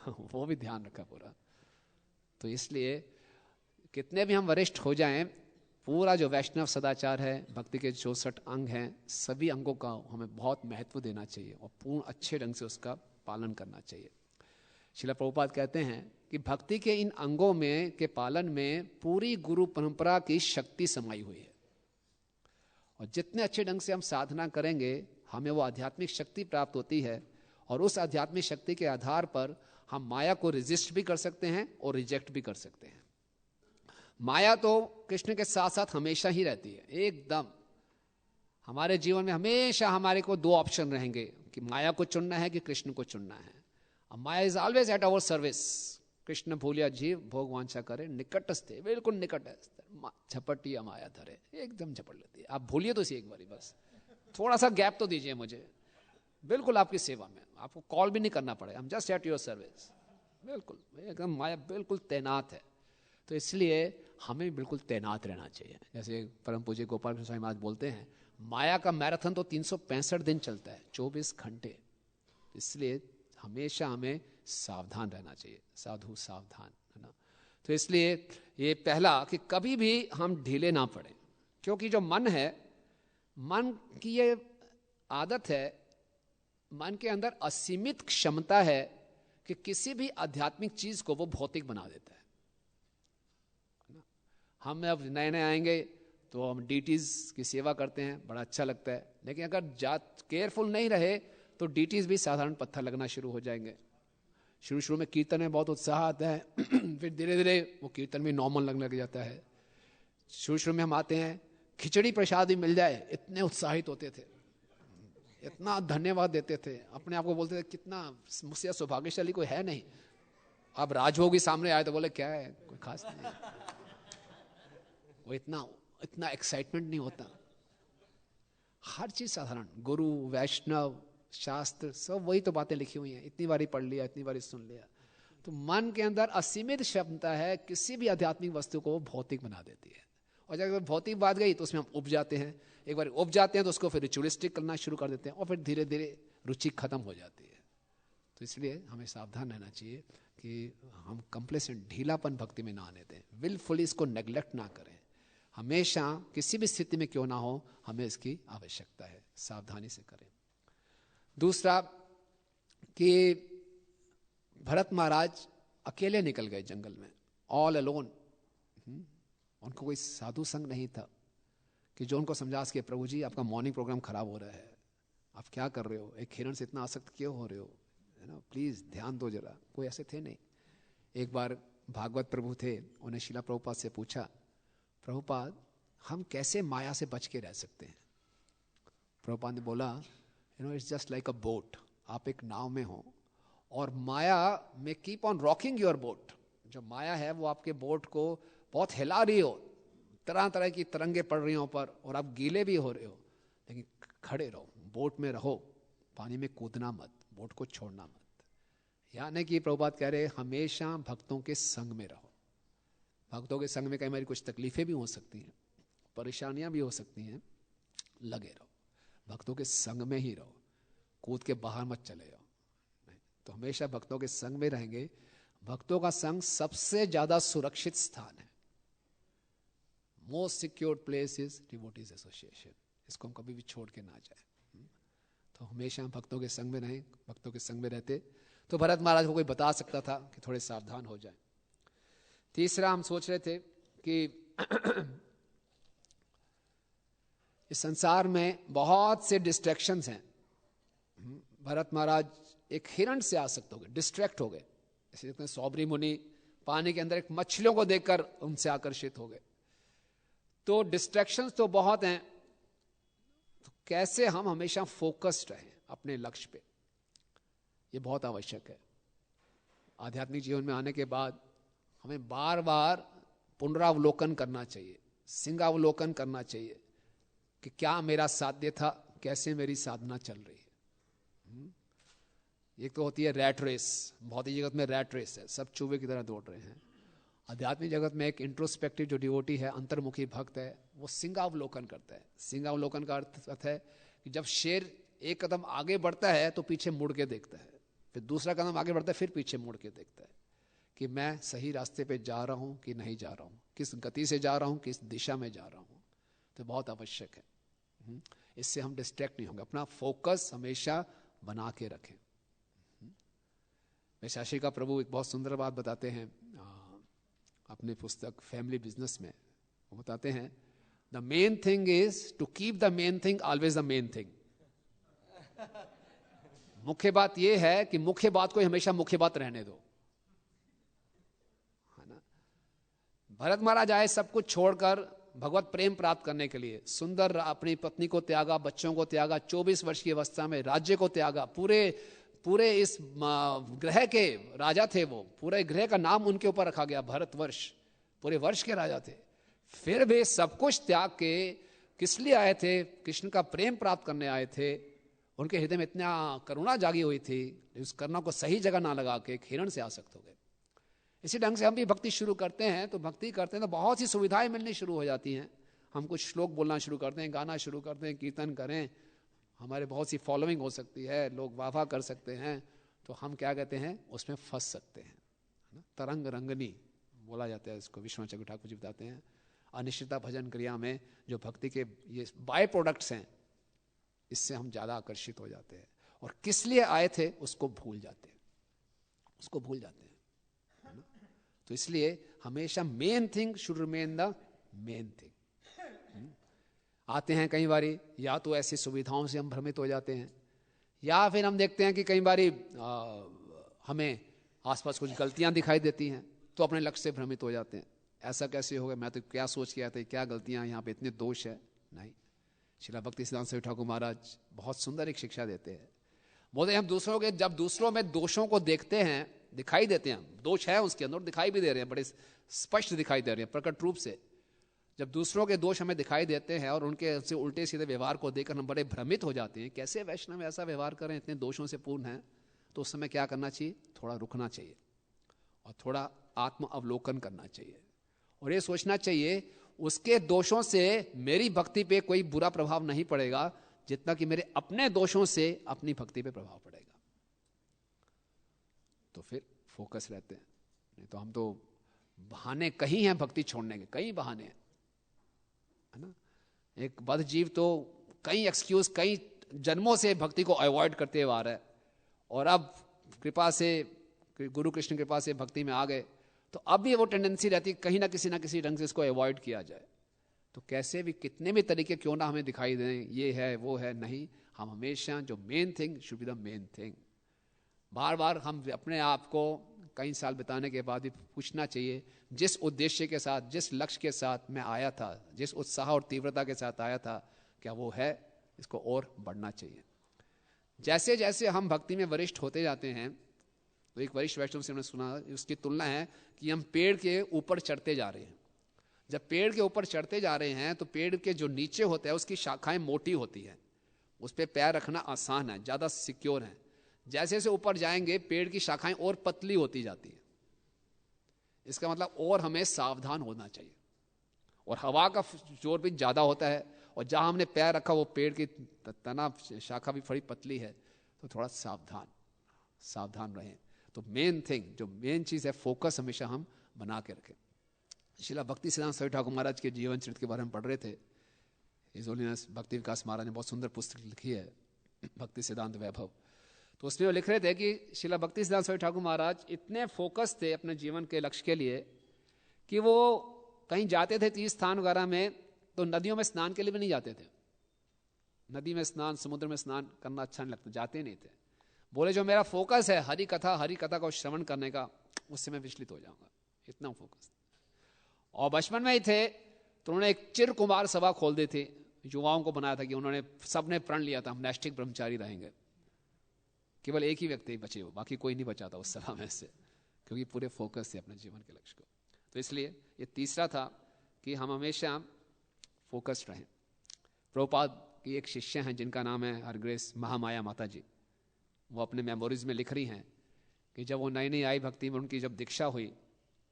वो भी ध्यान रखा पूरा। तो इसलिए कितने भी हम वरिष्ठ हो जाएं, पूरा जो वैष्णव सदाचार है, भक्ति के 64 अंग हैं, सभी अंगों का हमें बहुत महत्व देना चाहिए और पूर्ण अच्छे ढंग से उसका पालन करना चाहिए। श्रील प्रभुपाद कहते हैं कि भक्ति के इन अंगों में के पालन में पूरी गुरु परंपरा की शक्ति समाई हुई है। और जितने अच्छे ढंग से हम साधना करेंगे, हमें वो आध्यात्मिक शक्ति प्राप्त होती है। और उस आध्यात्मिक शक्ति के आधार पर हम माया को रेजिस्ट भी कर सकते हैं और रिजेक्ट भी कर सकते हैं। माया तो कृष्ण के साथ साथ हमेशा ही रहती है, एकदम हमारे जीवन में हमेशा हमारे को 2 ऑप्शन रहेंगे कि माया को चुनना है कि कृष्ण को चुनना है। Maya is always at our service. Krishna भूलिया जीव भोग वांछा करे, निकटस्थ, बिल्कुल निकट है, झपटिया माया धरे, एकदम झपट लेती है। आप भूलिए तो इसी एक बारी, बस थोड़ा सा गैप तो दीजिए मुझे, बिल्कुल आपकी सेवा में, आपको कॉल भी नहीं करना पड़े, हम जस्ट एट योर सर्विस, बिल्कुल एकदम माया बिल्कुल तैनात है। तो इसलिए हमें बिल्कुल तैनात रहना चाहिए। जैसे परम पूज्य गोपाल कृष्ण स्वामी महाराज बोलते हैं, माया का मैराथन तो 365 दिन चलता है, 24 घंटे। इसलिए हमेशा हमें सावधान रहना चाहिए, साधु सावधान, है ना। तो इसलिए ये पहला कि कभी भी हम ढीले ना पड़े, क्योंकि जो मन है, मन की ये आदत है, मन के अंदर असीमित क्षमता है कि किसी भी आध्यात्मिक चीज को वो भौतिक बना देता है। हम अब नए नए आएंगे तो हम डीटीज की सेवा करते हैं, बड़ा अच्छा लगता है, लेकिन अगर केयरफुल नहीं रहे तो डीटीज भी साधारण पत्थर लगना शुरू हो जाएंगे। शुरू में कीर्तन में बहुत उत्साह आता है फिर धीरे धीरे वो कीर्तन भी नॉर्मल लगने लग जाता है। शुरू में हम आते हैं, खिचड़ी प्रसाद भी मिल जाए, इतने उत्साहित होते थे, इतना धन्यवाद देते थे, अपने आप को बोलते थे कितना मुझसे सौभाग्यशाली कोई है नहीं। अब राजभोग भी सामने आए तो बोले क्या है, कोई खास नहीं। वो इतना एक्साइटमेंट नहीं होता। हर चीज साधारण, गुरु वैष्णव शास्त्र सब वही तो बातें लिखी हुई हैं, इतनी बारी पढ़ लिया, इतनी बारी सुन लिया। तो मन के अंदर असीमित क्षमता है, किसी भी आध्यात्मिक वस्तु को भौतिक बना देती है। और जब भौतिक बात गई तो उसमें हम उब जाते हैं। एक बार उब जाते हैं तो उसको फिर रिचुअलिस्टिक करना शुरू कर देते हैं और फिर धीरे धीरे रुचि खत्म हो जाती है। तो इसलिए हमें सावधान रहना चाहिए कि हम कंप्लेसेंट, ढीलापन भक्ति में ना आने दें, विलफुली इसको नेग्लेक्ट ना करें। हमेशा किसी भी स्थिति में क्यों ना हो, हमें इसकी आवश्यकता है, सावधानी से करें। दूसरा कि भरत महाराज अकेले निकल गए जंगल में, ऑल अलोन। उनको कोई साधु संग नहीं था कि जो उनको समझा सके, प्रभु जी आपका मॉर्निंग प्रोग्राम खराब हो रहा है, आप क्या कर रहे हो, एक हिरण से इतना आसक्त क्यों हो रहे हो, है ना, प्लीज ध्यान दो जरा। कोई ऐसे थे नहीं। एक बार भागवत प्रभु थे, उन्हें शिला प्रभुपाद से पूछा, प्रभुपाद हम कैसे माया से बच के रह सकते हैं? प्रभुपाद ने बोला, it's just like a boat. आप एक नाव में हो और माया में keep on rocking your boat. जो माया है वो आपके बोट को बहुत हिला रही हो, तरह तरह की तरंगे पड़ रही हो पर, और आप गीले भी हो रहे हो, लेकिन खड़े रहो, बोट में रहो, पानी में कूदना मत, बोट को छोड़ना मत। यानी कि प्रभुपाद कह रहे हमेशा भक्तों के संग में रहो। भक्तों के संग में कई बार कुछ तकलीफें भी हो सकती हैं, परेशानियां भी हो सकती हैं, लगे रहो, भक्तों के संग में ही रहो, कूद के बाहर मत चले जाओ। तो हमेशा भक्तों के संग में रहेंगे। भक्तों का संग सबसे ज्यादा सुरक्षित स्थान है। Most secured place is devotees association. इसको हम कभी भी छोड़ के ना जाए। तो हमेशा हम भक्तों के संग में रहें। भक्तों के संग में रहते तो भरत महाराज को कोई बता सकता था कि थोड़े सावधान हो जाए। तीसरा हम सोच रहे थे कि इस संसार में बहुत से डिस्ट्रैक्शंस हैं। भरत महाराज एक हिरण से आसक्त हो गए, डिस्ट्रैक्ट हो गए। इसे देखते हैं सौबरी मुनि पानी के अंदर एक मछलियों को देखकर उनसे आकर्षित हो गए। तो डिस्ट्रैक्शंस तो बहुत हैं। तो कैसे हम हमेशा फोकस्ड रहें अपने लक्ष्य पे, ये बहुत आवश्यक है। आध्यात्मिक जीवन में आने के बाद हमें बार बार पुनरावलोकन करना चाहिए, सिंहावलोकन करना चाहिए कि क्या मेरा साध्य था, कैसे मेरी साधना चल रही है। एक तो होती है रैट रेस, भौतिक जगत में रैट रेस है, सब चूहे की तरह दौड़ रहे हैं। आध्यात्मिक जगत में एक इंट्रोस्पेक्टिव जो डिवोटी है, अंतर्मुखी भक्त है, वो सिंहावलोकन करता है। सिंहावलोकन का अर्थ है कि जब शेर एक कदम आगे बढ़ता है तो पीछे मुड़ के देखता है, फिर दूसरा कदम आगे बढ़ता है, फिर पीछे मुड़ के देखता है कि मैं सही रास्ते पे जा रहा हूं कि नहीं जा रहा हूं, किस गति से जा रहा हूं, किस दिशा में जा रहा हूं। तो बहुत आवश्यक है। इससे हम डिस्ट्रैक्ट नहीं होंगे, अपना फोकस हमेशा बना के रखें। शास्त्री का प्रभु एक बहुत सुंदर बात बताते हैं अपने पुस्तक फैमिली बिजनेस में। वो बताते हैं, the main thing is to keep the main thing always the main thing. मुख्य बात यह है कि मुख्य बात को हमेशा मुख्य बात रहने दो, है ना। भरत महाराज आए सब कुछ छोड़कर भगवत प्रेम प्राप्त करने के लिए। सुंदर अपनी पत्नी को त्यागा, बच्चों को त्यागा, 24 वर्ष की अवस्था में राज्य को त्यागा। पूरे इस ग्रह के राजा थे वो, पूरे ग्रह का नाम उनके ऊपर रखा गया भारतवर्ष, पूरे वर्ष के राजा थे। फिर वे सब कुछ त्याग के किस लिए आए थे? कृष्ण का प्रेम प्राप्त करने आए थे। उनके हृदय में इतना करुणा जागी हुई थी, उस करुणा को सही जगह ना लगा के एक हिरण से आसक्त हो गए। इसी ढंग से हम भी भक्ति शुरू करते हैं तो भक्ति करते हैं तो बहुत सी सुविधाएं मिलनी शुरू हो जाती हैं। हम कुछ श्लोक बोलना शुरू करते हैं, गाना शुरू करते हैं, कीर्तन करें, हमारे बहुत सी फॉलोइंग हो सकती है, लोग वाह कर सकते हैं, तो हम क्या कहते हैं उसमें फंस सकते हैं। तरंग रंगनी बोला जाता है इसको, विश्वनाथ चक्रवर्ती ठाकुर जी बताते हैं। अनिश्चितता भजन क्रिया में जो भक्ति के ये बाय प्रोडक्ट्स हैं, इससे हम ज्यादा आकर्षित हो जाते हैं और किस लिए आए थे उसको भूल जाते हैं, है ना? तो इसलिए हमेशा main thing should remain the main thing. आते हैं कई बारी या तो ऐसी सुविधाओं से हम भ्रमित हो जाते हैं, या फिर हम देखते हैं कि कई बारी हमें आसपास कुछ गलतियां दिखाई देती हैं तो अपने लक्ष्य से भ्रमित हो जाते हैं। ऐसा कैसे होगा, मैं तो क्या सोच के आया था, क्या गलतियां यहाँ पे, इतने दोष है। नहीं, श्रील भक्ति सिद्धांत सरस्वती ठाकुर महाराज बहुत सुंदर एक शिक्षा देते हैं। बोलते हम दूसरों के, जब दूसरों में दोषों को देखते हैं, दिखाई देते हैं, दोष है उसके अंदर, दिखाई भी दे रहे हैं, बड़े स्पष्ट दिखाई दे रहे हैं प्रकट रूप से। जब दूसरों के दोष हमें दिखाई देते हैं और उनके से उल्टे सीधे व्यवहार को देखकर हम बड़े भ्रमित हो जाते हैं, कैसे वैष्णव ऐसा व्यवहार करें, इतने दोषों से पूर्ण हैं, तो उस समय क्या करना चाहिए? थोड़ा रुकना चाहिए और थोड़ा आत्म अवलोकन करना चाहिए और ये सोचना चाहिए उसके दोषों से मेरी भक्ति पे कोई बुरा प्रभाव नहीं पड़ेगा जितना कि मेरे अपने दोषों से अपनी भक्ति पे प्रभाव पड़ेगा। तो फिर फोकस रहते हैं। नहीं तो हम तो बहाने कहीं हैं भक्ति छोड़ने के, कई बहाने हैं, है ना। एक बद्ध जीव तो कई एक्सक्यूज, कई जन्मों से भक्ति को अवॉइड करते हुए आ रहा है, और अब कृपा से, गुरु कृष्ण कृपा से भक्ति में आ गए, तो अब भी वो टेंडेंसी रहती है कहीं ना किसी ढंग से इसको अवॉइड किया जाए। तो कैसे भी, कितने भी तरीके क्यों ना हमें दिखाई दें, ये है वो है, नहीं, हम हमेशा जो main thing should be the main thing. बार बार हम अपने आप को कई साल बिताने के बाद भी पूछना चाहिए, जिस उद्देश्य के साथ, जिस लक्ष्य के साथ मैं आया था, जिस उत्साह और तीव्रता के साथ आया था, क्या वो है? इसको और बढ़ना चाहिए। जैसे जैसे हम भक्ति में वरिष्ठ होते जाते हैं, तो एक वरिष्ठ वैष्णव से हमने सुना, उसकी तुलना है कि हम पेड़ के ऊपर चढ़ते जा रहे हैं। जब पेड़ के ऊपर चढ़ते जा रहे हैं तो पेड़ के जो नीचे होता है उसकी शाखाएं मोटी होती हैं, उस पर पैर रखना आसान है, ज़्यादा सिक्योर है। जैसे जैसे ऊपर जाएंगे पेड़ की शाखाएं और पतली होती जाती हैं। इसका मतलब और हमें सावधान होना चाहिए, और हवा का जोर भी ज़्यादा होता है, और जहाँ हमने पैर रखा वो पेड़ की तना शाखा भी थोड़ी पतली है, तो थोड़ा सावधान रहें। तो मेन थिंग, जो मेन चीज़ है, फोकस हमेशा हम बना के रखें। श्रीला भक्ति सिद्धांत स्वामी ठाकुर महाराज के जीवन चरित्र के बारे में पढ़ रहे थे। हिज होलीनेस भक्ति विकास महाराज ने बहुत सुंदर पुस्तक लिखी है, भक्ति सिद्धांत वैभव। तो उसमें वो लिख रहे थे कि श्रीला भक्ति सिद्धांत स्वामी ठाकुर महाराज इतने फोकस थे अपने जीवन के लक्ष्य के लिए कि वो कहीं जाते थे तीर्थ स्थान वगैरह में, तो नदियों में स्नान के लिए भी नहीं जाते थे। नदी में स्नान, समुद्र में स्नान करना अच्छा नहीं लगता, जाते नहीं थे। बोले जो मेरा फोकस है हरि कथा को श्रवण करने का, उससे मैं विचलित हो जाऊंगा, इतना फोकस। और बचपन में ही थे तो उन्होंने एक चिर कुमार सभा खोल दी थी, युवाओं को बनाया था कि उन्होंने सबने प्रण लिया था हम नैष्ठिक ब्रह्मचारी रहेंगे। केवल एक ही व्यक्ति बचे हो, बाकी कोई नहीं बचा था उस सभा में से, क्योंकि पूरे फोकस थे अपने जीवन के लक्ष्य को। तो इसलिए ये तीसरा था कि हम हमेशा फोकस्ड रहें। प्रभुपाद की एक शिष्य हैं जिनका नाम है हरग्रेस महामाया माता जी। वो अपने मेमोरीज में लिख रही हैं कि जब वो नई नई आई भक्ति में, उनकी जब दीक्षा हुई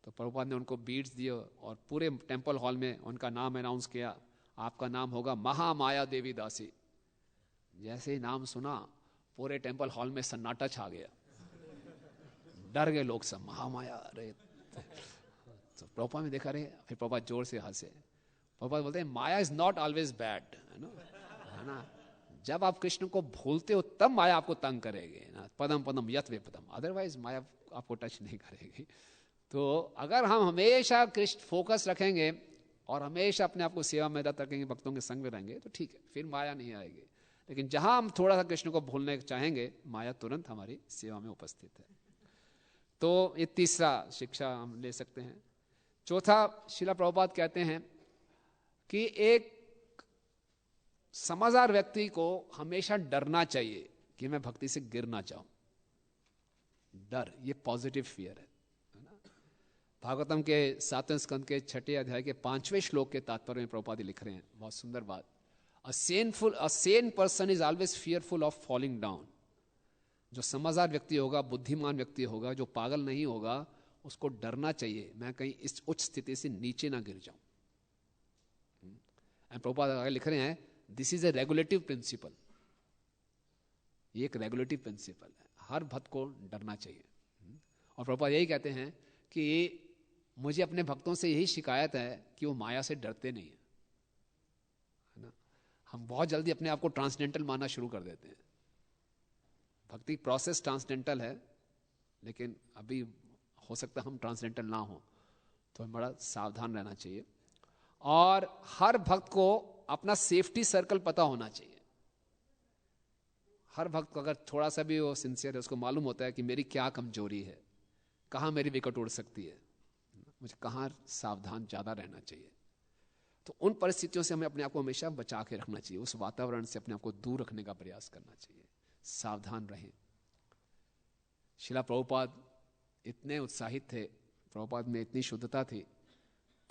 तो प्रभुपाद ने उनको बीड्स दिए और पूरे टेम्पल हॉल में उनका नाम अनाउंस किया, आपका नाम होगा महामाया देवी दासी। जैसे ही नाम सुना पूरे टेम्पल हॉल में सन्नाटा छा गया, डर गए लोग सब, महामाया, अरे। तो प्रभुपाद ने देखा, रहे, फिर प्रभुपाद जोर से हंसे। प्रभुपाद बोलते हैं माया इज नॉट ऑलवेज बैड, है ना। जब आप कृष्ण को भूलते हो तब माया आपको तंग करेगी ना, पदम पदम यत वे पदम, अदरवाइज माया आपको टच नहीं करेगी। तो अगर हम हमेशा कृष्ण फोकस रखेंगे और हमेशा अपने आप को सेवा में रखेंगे, भक्तों के संग में रहेंगे, तो ठीक है, फिर माया नहीं आएगी। लेकिन जहां हम थोड़ा सा कृष्ण को भूलने चाहेंगे, माया तुरंत हमारी सेवा में उपस्थित है। तो ये तीसरा शिक्षा हम ले सकते हैं। चौथा, श्रीला प्रभुपाद कहते हैं कि एक समझदार व्यक्ति को हमेशा डरना चाहिए कि मैं भक्ति से गिर ना जाऊं। डर, ये पॉजिटिव फियर है ना। भागवतम के 7वें स्कंद के 6ठे अध्याय के 5वें श्लोक के तात्पर्य में प्रभुपाद लिख रहे हैं, बहुत सुंदर बात। A sane person is always fearful of falling down. जो समझदार व्यक्ति होगा, बुद्धिमान व्यक्ति होगा, जो पागल नहीं होगा, उसको डरना चाहिए मैं कहीं इस उच्च स्थिति से नीचे ना गिर जाऊं। प्रभुपाद आगे लिख रहे हैं, this is a regulative principle. ये एक रेगुलेटिव प्रिंसिपल है, हर भक्त को डरना चाहिए। और प्रभुपाद यही कहते हैं कि मुझे अपने भक्तों से यही शिकायत है कि वो माया से डरते नहीं है ना। हम बहुत जल्दी अपने आप को ट्रांसडेंटल मानना शुरू कर देते हैं। भक्ति प्रोसेस ट्रांसडेंटल है, लेकिन अभी हो सकता है हम ट्रांसडेंटल ना हो, तो हमें बड़ा सावधान रहना चाहिए। और हर भक्त को अपना सेफ्टी सर्कल पता होना चाहिए। हर भक्त को अगर थोड़ा सा भी वो सिंसियर है, उसको मालूम होता है कि मेरी क्या कमजोरी है, कहाँ मेरी विकेट उड़ सकती है, मुझे कहाँ सावधान ज़्यादा रहना चाहिए। तो उन परिस्थितियों से हमें अपने आप को हमेशा बचा के रखना चाहिए, उस वातावरण से अपने आप को दूर रखने का प्रयास करना चाहिए। सावधान रहें। श्रीला प्रभुपाद इतने उत्साहित थे, प्रभुपाद में इतनी शुद्धता थी।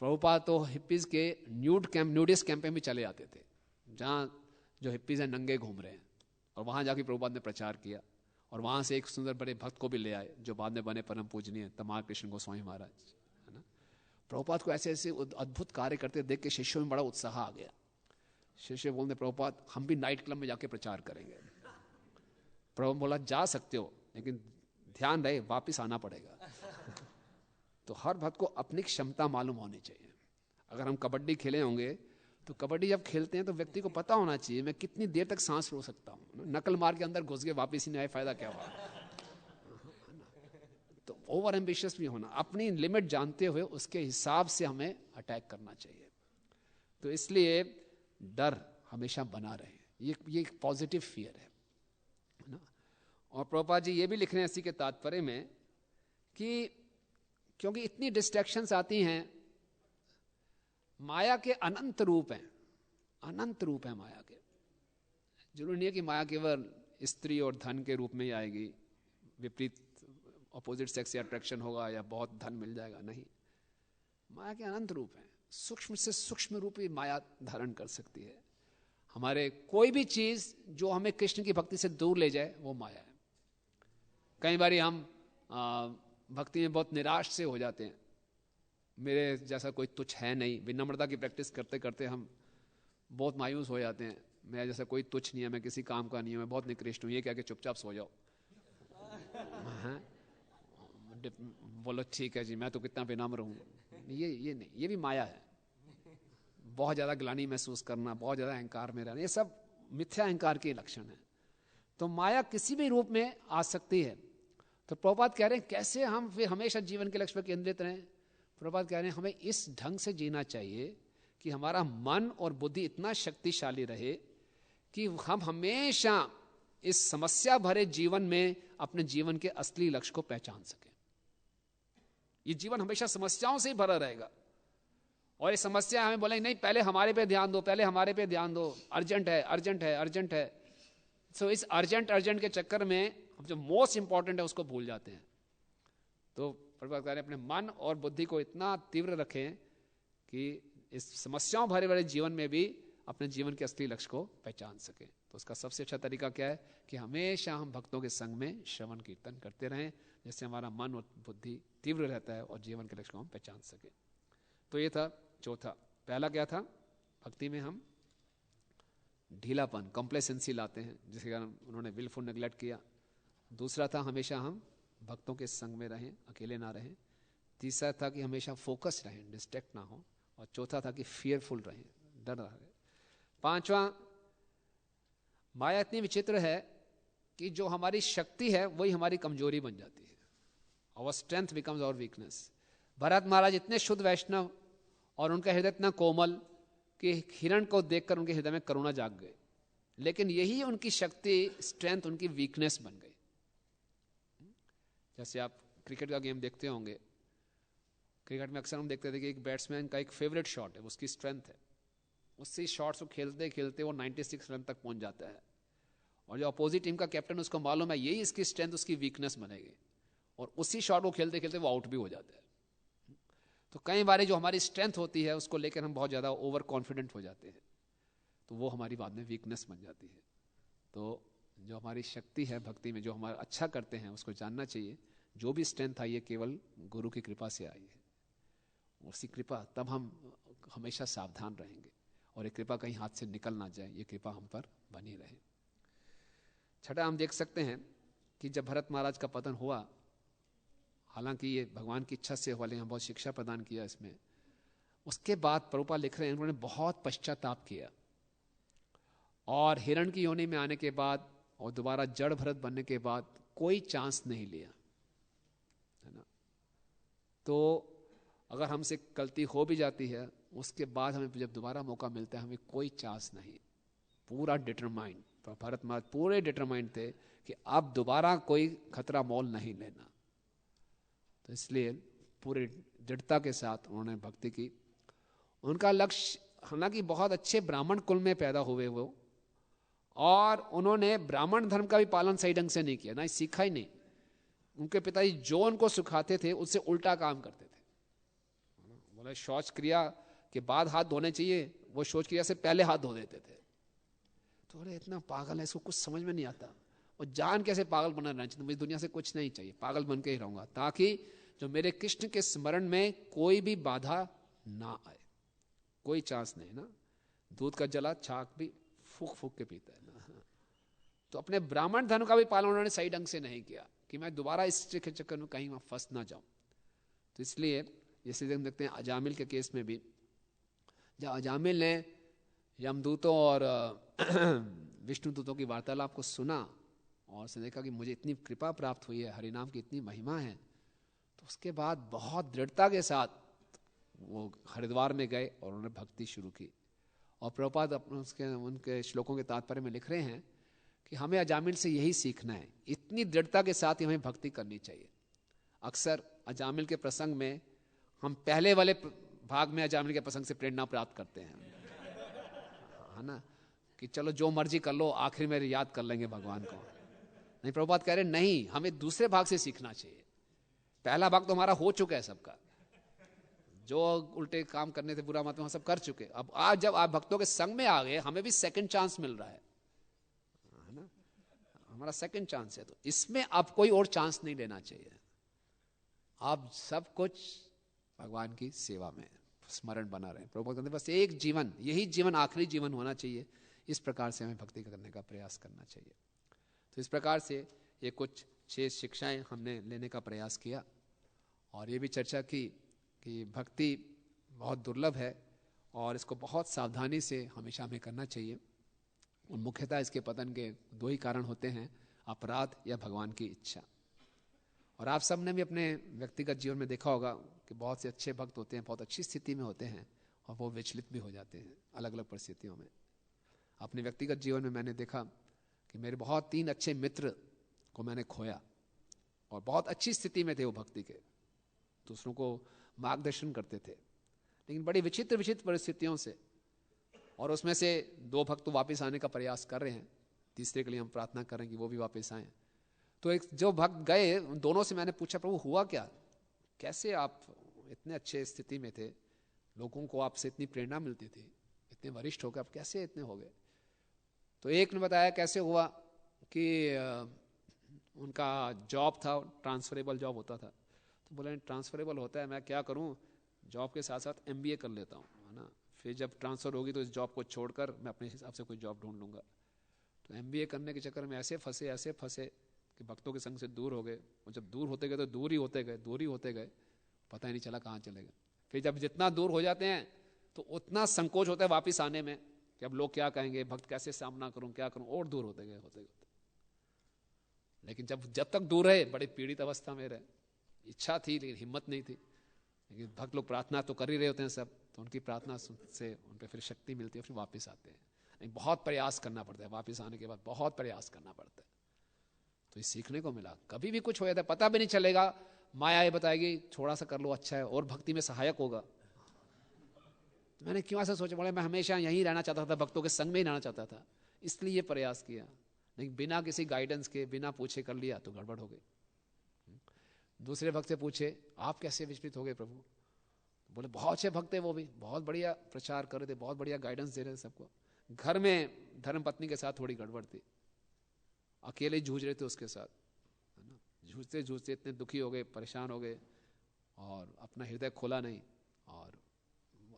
प्रभुपाद तो हिप्पीज के न्यूडिस्ट कैंप में भी चले आते थे, जहाँ जो हिप्पीज हैं नंगे घूम रहे हैं, और वहाँ जाके प्रभुपाद ने प्रचार किया। और वहाँ से एक सुंदर बड़े भक्त को भी ले आए, जो बाद में बने परम पूजनीय तमाल कृष्ण गोस्वामी महाराज, है ना। प्रभुपाद को ऐसे ऐसे अद्भुत कार्य करते देख के शिष्यों में बड़ा उत्साह आ गया। शिष्य बोलते प्रभुपाद हम भी नाइट क्लब में जाके प्रचार करेंगे। प्रभु बोला जा सकते हो, लेकिन ध्यान रहे वापिस आना पड़ेगा। तो हर भक्त को अपनी क्षमता मालूम होनी चाहिए। अगर हम कबड्डी खेले होंगे तो कबड्डी जब खेलते हैं तो व्यक्ति को पता होना चाहिए मैं कितनी देर तक सांस रोक सकता हूं। नकल मार के अंदर घुस के वापिस ही नहीं आए, फायदा क्या हुआ। तो ओवर एम्बिशियस भी होना, अपनी लिमिट जानते हुए उसके हिसाब से हमें अटैक करना चाहिए। तो इसलिए डर हमेशा बना रहे, ये एक पॉजिटिव फियर है ना। और प्रभुपाद जी ये भी लिख रहे हैं इसी के तात्पर्य में कि क्योंकि इतनी डिस्ट्रैक्शंस आती हैं, माया के अनंत रूप हैं, अनंत रूप है माया के। जरूरी नहीं है कि माया केवल स्त्री और धन के रूप में ही आएगी, विपरीत अपोजिट सेक्स से अट्रैक्शन होगा या बहुत धन मिल जाएगा, नहीं। माया के अनंत रूप हैं, सूक्ष्म से सूक्ष्म रूप ही माया धारण कर सकती है। हमारे कोई भी चीज जो हमें कृष्ण की भक्ति से दूर ले जाए वो माया है। कई बार हम भक्ति में बहुत निराश से हो जाते हैं, मेरे जैसा कोई तुच्छ है नहीं। विनम्रता की प्रैक्टिस करते करते हम बहुत मायूस हो जाते हैं, मेरा जैसा कोई तुच्छ नहीं है, मैं किसी काम का नहीं हूं, मैं बहुत निकृष्ट हूं, ये क्या कि चुपचाप सो जाओ। बोलो ठीक है जी, मैं तो कितना विनम्र हूं। ये नहीं, ये भी माया है। बहुत ज्यादा ग्लानि महसूस करना, बहुत ज्यादा अहंकार में रहना, ये सब मिथ्या अहंकार के लक्षण है। तो माया किसी भी रूप में आ सकती है। तो प्रभुपाद कह रहे हैं कैसे हम फिर हमेशा जीवन के लक्ष्य पर केंद्रित रहें। प्रभुपाद कह रहे हैं हमें इस ढंग से जीना चाहिए कि हमारा मन और बुद्धि इतना शक्तिशाली रहे कि हम हमेशा इस समस्या भरे जीवन में अपने जीवन के असली लक्ष्य को पहचान सकें। ये जीवन हमेशा समस्याओं से ही भरा रहेगा, और ये समस्या हमें बोलेंगे नहीं पहले हमारे पे ध्यान दो, पहले हमारे पे ध्यान दो, अर्जेंट है अर्जेंट है अर्जेंट है। सो इस अर्जेंट के चक्कर में हम जो मोस्ट इंपॉर्टेंट है उसको भूल जाते हैं। तो प्रभुपाद कह रहे हैं अपने मन और बुद्धि को इतना तीव्र रखें कि इस समस्याओं भरे भरे जीवन में भी अपने जीवन के असली लक्ष्य को पहचान सके। तो उसका सबसे अच्छा तरीका क्या है कि हमेशा हम भक्तों के संग में श्रवण कीर्तन करते रहें, जिससे हमारा मन और बुद्धि तीव्र रहता है और जीवन के लक्ष्य को हम पहचान सके। तो ये था चौथा। पहला क्या था, भक्ति में हम ढीलापन, कंप्लेसेंसी लाते हैं जिसके कारण उन्होंने विलफुल नेग्लेक्ट किया। दूसरा था हमेशा हम भक्तों के संग में रहें, अकेले ना रहें। तीसरा था कि हमेशा फोकस रहें, डिस्ट्रैक्ट ना हो। और चौथा था कि फियरफुल रहें, डर रहे। पांचवा, माया इतनी विचित्र है कि जो हमारी शक्ति है वही हमारी कमजोरी बन जाती है। Our strength becomes our weakness. Bharat Maharaj इतने शुद्ध वैष्णव और उनका हृदय इतना कोमल कि हिरण को देखकर उनके हृदय में करुणा जाग गई, लेकिन यही उनकी शक्ति, स्ट्रेंथ उनकी वीकनेस बन गई। जैसे आप क्रिकेट का गेम देखते होंगे, क्रिकेट में अक्सर हम देखते थे कि एक बैट्समैन का एक फेवरेट शॉट है, उसकी स्ट्रेंथ है, उससे शॉट्स को खेलते खेलते वो 96 रन तक पहुंच जाता है। और जो अपोजिट टीम का कैप्टन उसको मालूम है यही इसकी स्ट्रेंथ उसकी वीकनेस बनेगी, और उसी शॉट को खेलते खेलते वो आउट भी हो जाता है। तो कई बार जो हमारी स्ट्रेंथ होती है उसको लेकर हम बहुत ज़्यादा ओवर कॉन्फिडेंट हो जाते हैं, तो वो हमारी बाद में वीकनेस बन जाती है। तो जो हमारी शक्ति है भक्ति में, जो हमारा अच्छा करते हैं उसको जानना चाहिए। जो भी स्ट्रेंथ आई है केवल गुरु की कृपा से आई है, उसी कृपा, तब हम हमेशा सावधान रहेंगे और ये कृपा कहीं हाथ से निकल ना जाए, ये कृपा हम पर बनी रहे। छठा, हम देख सकते हैं कि जब भरत महाराज का पतन हुआ, हालांकि ये भगवान की इच्छा से हुआ, लेकिन बहुत शिक्षा प्रदान किया इसमें। उसके बाद प्रभुपाद लिख रहे हैं उन्होंने बहुत पश्चाताप किया, और हिरण की योनि में आने के बाद और दोबारा जड़ भरत बनने के बाद कोई चांस नहीं लिया, है ना। तो अगर हमसे गलती हो भी जाती है, उसके बाद हमें जब दोबारा मौका मिलता है हमें कोई चांस नहीं। पूरा डिटरमाइंड, भरत महाराज पूरे डिटरमाइंड थे कि अब दोबारा कोई खतरा मोल नहीं लेना। तो इसलिए पूरी दृढ़ता के साथ उन्होंने भक्ति की। उनका लक्ष्य, हालांकि बहुत अच्छे ब्राह्मण कुल में पैदा हुए वो, और उन्होंने ब्राह्मण धर्म का भी पालन सही ढंग से नहीं किया, ना सीखा ही नहीं। उनके पिताजी जो उनको सिखाते थे उससे उल्टा काम करते थे। बोले शौच क्रिया के बाद हाथ धोने चाहिए, वो शौच क्रिया से पहले हाथ धो देते थे। तो बोले इतना पागल है, इसको कुछ समझ में नहीं आता, और जान कैसे पागल बना रहना चाहिए, मुझे दुनिया से कुछ नहीं चाहिए, पागल बन के ही रहूंगा, ताकि जो मेरे कृष्ण के स्मरण में कोई भी बाधा ना आए, कोई चांस नहीं ना। दूध का जला छाक भी फूक फूक के पीता है ना। तो अपने ब्राह्मण धर्म का भी पालन उन्होंने सही ढंग से नहीं किया कि मैं दोबारा इस चक्कर में कहीं वहां फंस ना जाऊं। तो इसलिए जैसे हम देखते हैं अजामिल के केस में भी, जब अजामिल ने यमदूतों और विष्णुदूतों की वार्तालाप को सुना और उसने देखा कि मुझे इतनी कृपा प्राप्त हुई है, हरिनाम की इतनी महिमा है, तो उसके बाद बहुत दृढ़ता के साथ वो हरिद्वार में गए और उन्होंने भक्ति शुरू की। और प्रभुपाद अपने उनके श्लोकों के तात्पर्य में लिख रहे हैं कि हमें अजामिल से यही सीखना है, इतनी दृढ़ता के साथ ही हमें भक्ति करनी चाहिए। अक्सर अजामिल के प्रसंग में हम पहले वाले भाग में अजामिल के प्रसंग से प्रेरणा प्राप्त करते हैं, है ना, कि चलो जो मर्जी कर लो, आखिर में याद कर लेंगे भगवान को। नहीं, प्रभुपाद कह रहे नहीं, हमें दूसरे भाग से सीखना चाहिए। पहला भाग तो हमारा हो चुका है सबका, जो उल्टे काम करने थे, बुरा मत हम सब कर चुके। अब आज जब आप भक्तों के संग में आ गए, हमें भी सेकंड चांस मिल रहा है ना, हमारा सेकंड चांस है। तो इसमें अब कोई और चांस नहीं लेना चाहिए। आप सब कुछ भगवान की सेवा में स्मरण बना रहे हैं। प्रभुपाद कहते हैं बस एक जीवन, यही जीवन आखिरी जीवन होना चाहिए। इस प्रकार से हमें भक्ति करने का प्रयास करना चाहिए। तो इस प्रकार से ये कुछ 6 शिक्षाएं हमने लेने का प्रयास किया और ये भी चर्चा की कि भक्ति बहुत दुर्लभ है और इसको बहुत सावधानी से हमेशा हमें करना चाहिए। और मुख्यतः इसके पतन के 2 ही कारण होते हैं, अपराध या भगवान की इच्छा। और आप सब ने भी अपने व्यक्तिगत जीवन में देखा होगा कि बहुत से अच्छे भक्त होते हैं, बहुत अच्छी स्थिति में होते हैं और वो विचलित भी हो जाते हैं अलग अलग परिस्थितियों में। अपने व्यक्तिगत जीवन में मैंने देखा कि मेरे बहुत 3 अच्छे मित्र को मैंने खोया और बहुत अच्छी स्थिति में थे वो भक्ति के, दूसरों को मार्गदर्शन करते थे, लेकिन बड़ी विचित्र विचित्र परिस्थितियों से। और उसमें से 2 भक्त तो वापस आने का प्रयास कर रहे हैं, तीसरे के लिए हम प्रार्थना करें कि वो भी वापस आए। तो एक जो भक्त गए, उन दोनों से मैंने पूछा प्रभु हुआ क्या, कैसे आप इतने अच्छे स्थिति में थे, लोगों को आपसे इतनी प्रेरणा मिलती थी, इतने वरिष्ठ हो गए, आप कैसे इतने हो गए। तो एक ने बताया कैसे हुआ कि उनका जॉब था, ट्रांसफरेबल जॉब होता था। तो बोले ट्रांसफरेबल होता है, मैं क्या करूं, जॉब के साथ साथ MBA कर लेता हूं, है ना, फिर जब ट्रांसफर होगी तो इस जॉब को छोड़कर मैं अपने हिसाब से कोई जॉब ढूंढ लूंगा। तो MBA करने के चक्कर में ऐसे फंसे कि भक्तों के संग से दूर हो गए। और जब दूर होते गए तो दूर ही होते गए, पता ही नहीं चला कहाँ चले गए। फिर जब जितना दूर हो जाते हैं तो उतना संकोच होता है वापस आने में कि अब लोग क्या कहेंगे, भक्त कैसे सामना करूं, क्या करूं, और दूर होते गए। लेकिन जब तक दूर रहे बड़े पीड़ित अवस्था में रहे। इच्छा थी लेकिन हिम्मत नहीं थी। लेकिन भक्त लोग प्रार्थना तो कर ही रहे होते हैं सब, तो उनकी प्रार्थना से उन पर फिर शक्ति मिलती है, फिर वापस आते हैं। लेकिन बहुत प्रयास करना पड़ता है, वापस आने के बाद बहुत प्रयास करना पड़ता है। तो ये सीखने को मिला, कभी भी कुछ हो जाता है पता भी नहीं चलेगा, माया ये बताएगी थोड़ा सा कर लो अच्छा है और भक्ति में सहायक होगा। तो मैंने क्यों ऐसा सोचा, बोले मैं हमेशा यहीं रहना चाहता था, भक्तों के संग में ही रहना चाहता था, इसलिए ये प्रयास किया। लेकिन बिना किसी गाइडेंस के, बिना पूछे कर लिया तो गड़बड़ हो गई। दूसरे भक्त से पूछे आप कैसे विचलित हो गए प्रभु, बोले बहुत अच्छे भक्त है, वो भी बहुत बढ़िया प्रचार कर रहे थे, बहुत बढ़िया गाइडेंस दे रहे थे सबको। घर में धर्मपत्नी के साथ थोड़ी गड़बड़ थी, अकेले जूझ रहे थे उसके साथ, है ना, जूझते जूझते इतने दुखी हो गए, परेशान हो गए और अपना हृदय खोला नहीं। और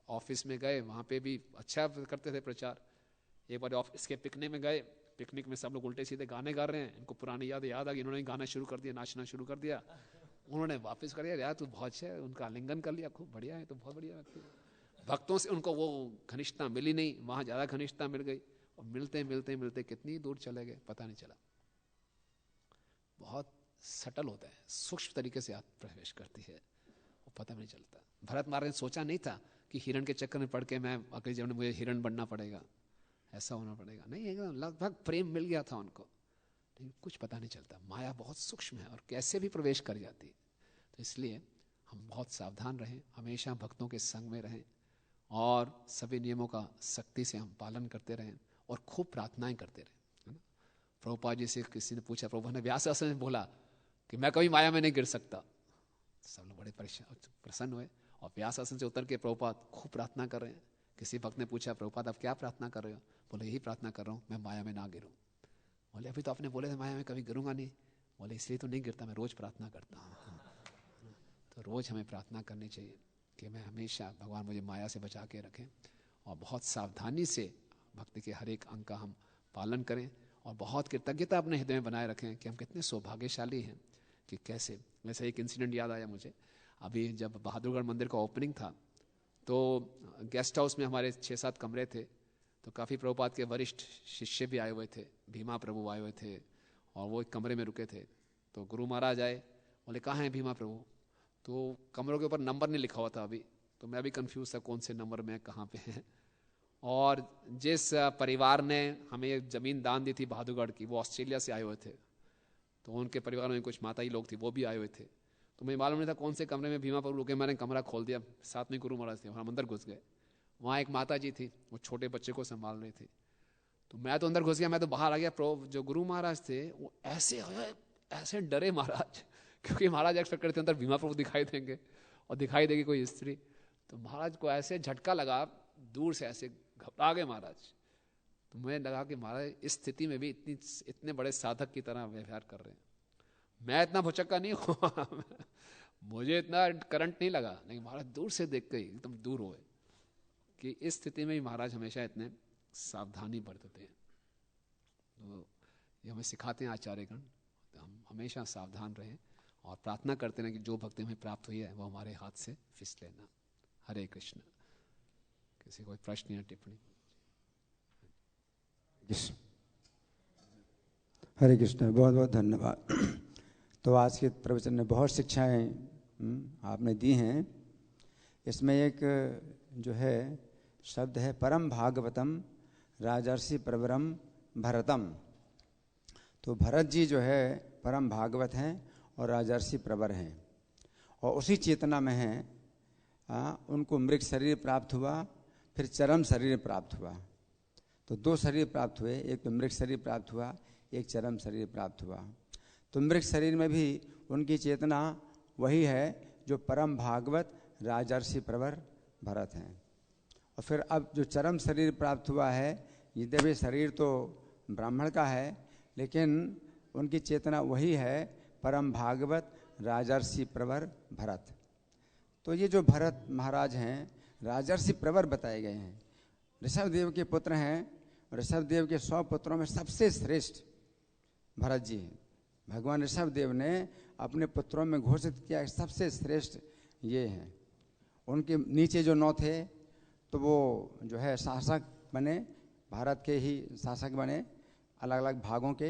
ऑफिस में गए, वहाँ पे भी अच्छा करते थे प्रचार। एक बार ऑफिस के पिकनिक में गए, पिकनिक में सब लोग उल्टे सीधे गाने गा रहे हैं, इनको पुरानी याद आ गई, इन्होंने गाना शुरू कर दिया, नाचना शुरू कर दिया। उन्होंने वापस कर दिया, यार तू बहुत अच्छा है, उनका आलिंगन कर लिया, खूब बढ़िया है, तो बहुत बढ़िया लगती है। भक्तों से उनको वो घनिष्ठता मिली नहीं, वहाँ ज़्यादा घनिष्ठता मिल गई और मिलते मिलते मिलते कितनी दूर चले गए पता नहीं चला। बहुत सटल होता है, सूक्ष्म तरीके से आप प्रवेश करती है, वो पता नहीं चलता। भरत महाराज ने सोचा नहीं था कि हिरण के चक्कर में पड़ के मैं अगले जीवन में मुझे हिरण बनना पड़ेगा, ऐसा होना पड़ेगा, नहीं, एकदम लगभग प्रेम मिल गया था उनको, लेकिन कुछ पता नहीं चलता। माया बहुत सूक्ष्म है और कैसे भी प्रवेश कर जाती है। तो इसलिए हम बहुत सावधान रहें, हमेशा भक्तों के संग में रहें और सभी नियमों का सख्ती से हम पालन करते रहें और खूब प्रार्थनाएं करते रहें, है ना। प्रभुपाद जी से किसी ने पूछा, प्रभु ने व्यास आसन में बोला कि मैं कभी माया में नहीं गिर सकता। सब लोग बड़े प्रसन्न हुए और व्यास आसन से उतर के प्रभुपाद खूब प्रार्थना कर रहे हैं। किसी भक्त ने पूछा, प्रभुपाद आप क्या प्रार्थना कर रहे हो? बोले यही प्रार्थना कर रहा हूँ मैं माया में ना गिरूं। बोले अभी तो आपने बोले थे माया में कभी गिरूंगा नहीं। बोले इसलिए तो नहीं गिरता, मैं रोज प्रार्थना करता हूँ। तो रोज़ हमें प्रार्थना करनी चाहिए कि मैं हमेशा भगवान मुझे माया से बचा के रखें और बहुत सावधानी से भक्ति के हर एक अंग का हम पालन करें और बहुत कृतज्ञता अपने हृदय में बनाए रखें कि हम कितने सौभाग्यशाली हैं कि कैसे। वैसे एक इंसिडेंट याद आया मुझे, अभी जब बहादुरगढ़ मंदिर का ओपनिंग था तो गेस्ट हाउस में हमारे 6-7 कमरे थे, तो काफ़ी प्रभुपाद के वरिष्ठ शिष्य भी आए हुए थे, भीमा प्रभु आए हुए थे और वो एक कमरे में रुके थे। तो गुरु महाराज आए, बोले कहाँ हैं भीमा प्रभु? तो कमरों के ऊपर नंबर नहीं लिखा हुआ था अभी, तो मैं भी कंफ्यूज था कौन से नंबर में कहाँ पे हैं। और जिस परिवार ने हमें ज़मीन दान दी थी बहादुरगढ़ की, वो ऑस्ट्रेलिया से आए हुए थे, तो उनके परिवार में कुछ माताई लोग थे, वो भी आए हुए थे। तो मुझे मालूम नहीं था कौन से कमरे में भीमा प्रभु रुके, मैंने कमरा खोल दिया, साथ में गुरु महाराज थे, हम अंदर घुस गए। वहाँ एक माता जी थी, वो छोटे बच्चे को संभाल रही थी। तो मैं तो अंदर घुस गया, मैं तो बाहर आ गया। प्रभु जो गुरु महाराज थे वो ऐसे डरे महाराज, क्योंकि महाराज एक्सपेक्ट करते अंदर भीमा प्रभु दिखाई देंगे और दिखाई देगी कोई स्त्री। तो महाराज को ऐसे झटका लगा, दूर से ऐसे घबरा गए महाराज। तो मुझे लगा कि महाराज इस स्थिति में भी इतने बड़े साधक की तरह व्यवहार कर रहे हैं। मैं इतना भुचक्का नहीं हुआ मुझे इतना करंट नहीं लगा, लेकिन महाराज दूर से देख के एकदम दूर हुए कि इस स्थिति में ही महाराज हमेशा इतने सावधानी बरतते हैं। तो ये हमें सिखाते हैं आचार्यगण, तो हम हमेशा सावधान रहें और प्रार्थना करते हैं कि जो भक्ति हमें प्राप्त हुई है वो हमारे हाथ से फिसले ना। हरे कृष्ण। किसी कोई प्रश्न या टिप्पणी? हरे कृष्ण, बहुत बहुत धन्यवाद। तो आज के प्रवचन में बहुत शिक्षाएं आपने दी हैं। इसमें एक जो है शब्द है परम भागवतम राजर्षि प्रवरम भरतम। तो भरत जी जो है परम भागवत हैं और राजर्षि प्रवर हैं और उसी चेतना में हैं। उनको मृग शरीर प्राप्त हुआ, फिर चरम शरीर प्राप्त हुआ। तो 2 शरीर प्राप्त हुए, एक तो मृग शरीर प्राप्त हुआ, एक चरम शरीर प्राप्त हुआ। तो मृग शरीर में भी उनकी चेतना वही है जो परम भागवत राजर्षि प्रवर भरत हैं। और फिर अब जो चरम शरीर प्राप्त हुआ है, यद्यपि शरीर तो ब्राह्मण का है लेकिन उनकी चेतना वही है परम भागवत राजर्षि प्रवर भरत। तो ये जो भरत महाराज हैं राजर्षि प्रवर बताए गए हैं, ऋषभ देव के पुत्र हैं। ऋषभ देव के 100 पुत्रों में सबसे श्रेष्ठ भरत जी हैं। भगवान ऋषभ देव ने अपने पुत्रों में घोषित किया सबसे श्रेष्ठ ये हैं। उनके नीचे जो 9 थे तो वो जो है शासक बने, भारत के ही शासक बने अलग अलग भागों के,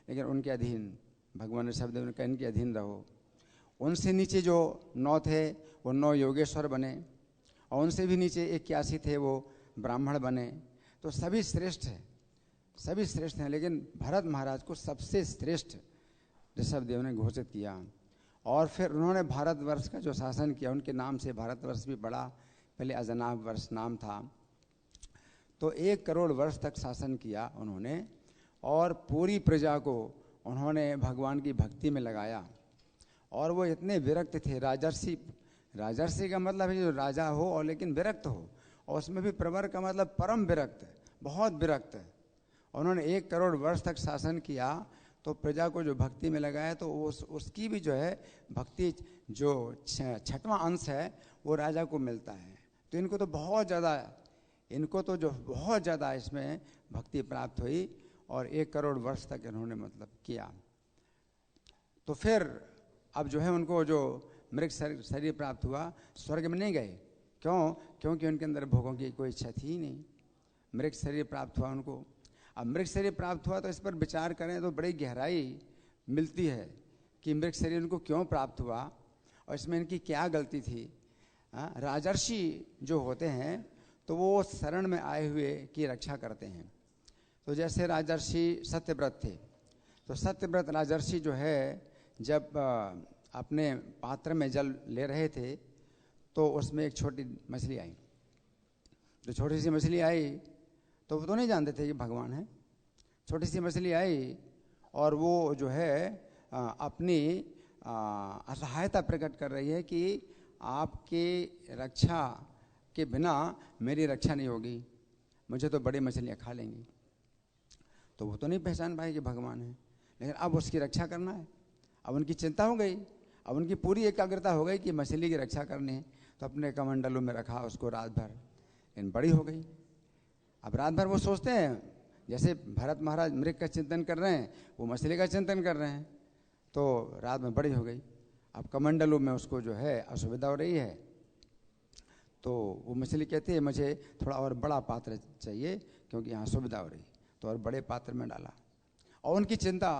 लेकिन उनके अधीन भगवान ऋषभ देव ने कहा इनके अधीन रहो। उनसे नीचे जो 9 थे वो 9 योगेश्वर बने और उनसे भी नीचे 81 थे वो ब्राह्मण बने। तो सभी श्रेष्ठ हैं, सभी श्रेष्ठ हैं, लेकिन भरत महाराज को सबसे श्रेष्ठ ऋषभ देव ने घोषित किया। और फिर उन्होंने भारतवर्ष का जो शासन किया, उनके नाम से भारतवर्ष भी बड़ा, पहले अजनाभ वर्ष नाम था। तो 1 करोड़ वर्ष तक शासन किया उन्होंने और पूरी प्रजा को उन्होंने भगवान की भक्ति में लगाया। और वो इतने विरक्त थे, राजर्षि का मतलब है जो राजा हो और लेकिन विरक्त हो, और उसमें भी प्रवर का मतलब परम विरक्त, बहुत विरक्त। उन्होंने 1 करोड़ वर्ष तक शासन किया तो प्रजा को जो भक्ति में लगाया तो उसकी भी जो है भक्ति जो 6वां अंश है वो राजा को मिलता है। तो इनको तो बहुत ज़्यादा इसमें भक्ति प्राप्त हुई और 1 करोड़ वर्ष तक इन्होंने मतलब किया। तो फिर अब जो है उनको जो मृग शरीर प्राप्त हुआ, स्वर्ग में नहीं गए। क्यों? क्योंकि उनके अंदर भोगों की कोई इच्छा थी ही नहीं। मृग शरीर प्राप्त हुआ उनको। अब मृग शरीर प्राप्त हुआ तो इस पर विचार करें तो बड़ी गहराई मिलती है कि मृग शरीर उनको क्यों प्राप्त हुआ और इसमें इनकी क्या गलती थी। राजर्षि जो होते हैं तो वो शरण में आए हुए की रक्षा करते हैं। तो जैसे राजर्षि सत्यव्रत थे, तो सत्यव्रत राजर्षि जो है जब अपने पात्र में जल ले रहे थे तो उसमें एक छोटी मछली आई। जो छोटी सी मछली आई तो वो तो नहीं जानते थे कि भगवान है। छोटी सी मछली आई और वो जो है अपनी असहायता प्रकट कर रही है कि आपकी रक्षा के बिना मेरी रक्षा नहीं होगी, मुझे तो बड़ी मछलियाँ खा लेंगी। तो वो तो नहीं पहचान पाए कि भगवान है, लेकिन अब उसकी रक्षा करना है। अब उनकी चिंता हो गई। अब उनकी पूरी एकाग्रता हो गई कि मछली की रक्षा करनी है, तो अपने कमंडलों में रखा उसको रात भर, लेकिन बड़ी हो गई। अब रात भर वो सोचते हैं, जैसे भरत महाराज मृग का चिंतन कर रहे हैं, वो मछली का चिंतन कर रहे हैं, तो रात में बड़ी हो गई। अब कमंडलों में उसको जो है असुविधा हो रही है, तो वो मछली कहती है मुझे थोड़ा और बड़ा पात्र चाहिए क्योंकि यहाँ सुविधा हो रही, तो और बड़े पात्र में डाला। और उनकी चिंता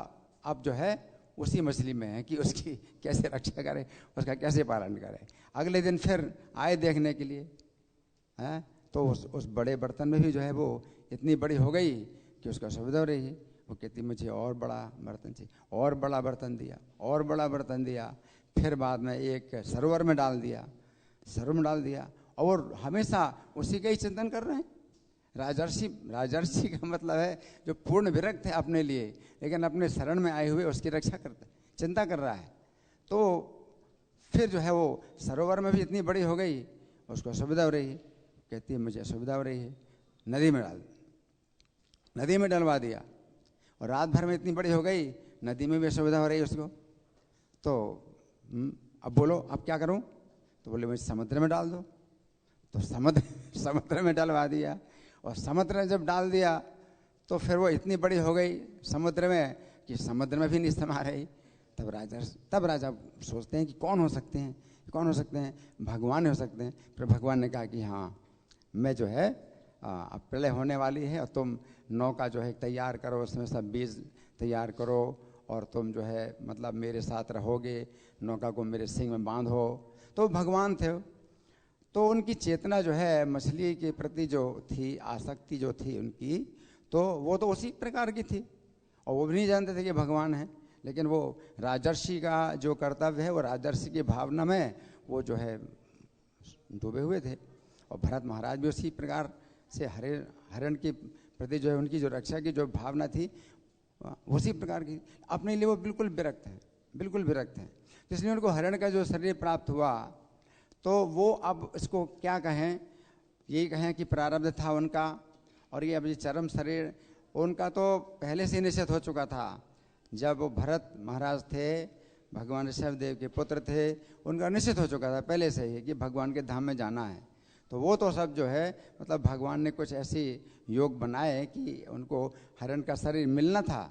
अब जो है उसी मछली में है कि उसकी कैसे रक्षा करें, उसका कैसे पालन करें। अगले दिन फिर आए देखने के लिए, हैं, तो उस बड़े बर्तन में भी जो है वो इतनी बड़ी हो गई कि उसका सुविधा हो रही है। वो कहती मुझे और बड़ा बर्तन चाहिए, और बड़ा बर्तन दिया, और बड़ा बर्तन दिया, फिर बाद में एक सरोवर में डाल दिया, सरोवर में डाल दिया, और हमेशा उसी का ही चिंतन कर रहे हैं। राजर्षि का मतलब है जो पूर्ण विरक्त है अपने लिए, लेकिन अपने शरण में आए हुए उसकी रक्षा करता, चिंता कर रहा है। तो फिर जो है वो सरोवर में भी इतनी बड़ी हो गई, उसको असुविधा हो रही है, कहती है मुझे असुविधा हो रही है, नदी में डाल, नदी में डलवा दिया। और रात भर में इतनी बड़ी हो गई, नदी में भी असुविधा हो रही है उसको। तो अब बोलो अब क्या करूं? तो बोले मुझे समुद्र में डाल दो। तो समुद्र में डलवा दिया, और समुद्र में जब डाल दिया तो फिर वो इतनी बड़ी हो गई समुद्र में कि समुद्र में भी नहीं समा रही। तब राजा सोचते हैं कि कौन हो सकते हैं, कौन हो सकते हैं? भगवान हो सकते हैं। फिर भगवान ने कहा कि हाँ, मैं जो है अब प्रलय होने वाली है, और तुम नौका जो है तैयार करो, उसमें सब बीज तैयार करो, और तुम जो है मतलब मेरे साथ रहोगे, नौका को मेरे सिंग में बांधो। तो भगवान थे, तो उनकी चेतना जो है मछली के प्रति जो थी, आसक्ति जो थी उनकी, तो वो तो उसी प्रकार की थी, और वो भी नहीं जानते थे कि भगवान है। लेकिन वो राजर्षि का जो कर्तव्य है, वो राजर्षि की भावना में वो जो है डूबे हुए थे। और भरत महाराज भी उसी प्रकार से हरण के प्रति जो है उनकी जो रक्षा की जो भावना थी उसी प्रकार की, अपने लिए वो बिल्कुल विरक्त है, बिल्कुल विरक्त है। इसलिए उनको हरण का जो शरीर प्राप्त हुआ, तो वो अब इसको क्या कहें, यही कहें कि प्रारब्ध था उनका, और ये अब ये चरम शरीर उनका तो पहले से निश्चित हो चुका था। जब वो भरत महाराज थे, भगवान ऋषभदेव के पुत्र थे, उनका निश्चित हो चुका था पहले से ही कि भगवान के धाम में जाना है। तो वो तो सब जो है मतलब भगवान ने कुछ ऐसी योग बनाए कि उनको हरण का शरीर मिलना था,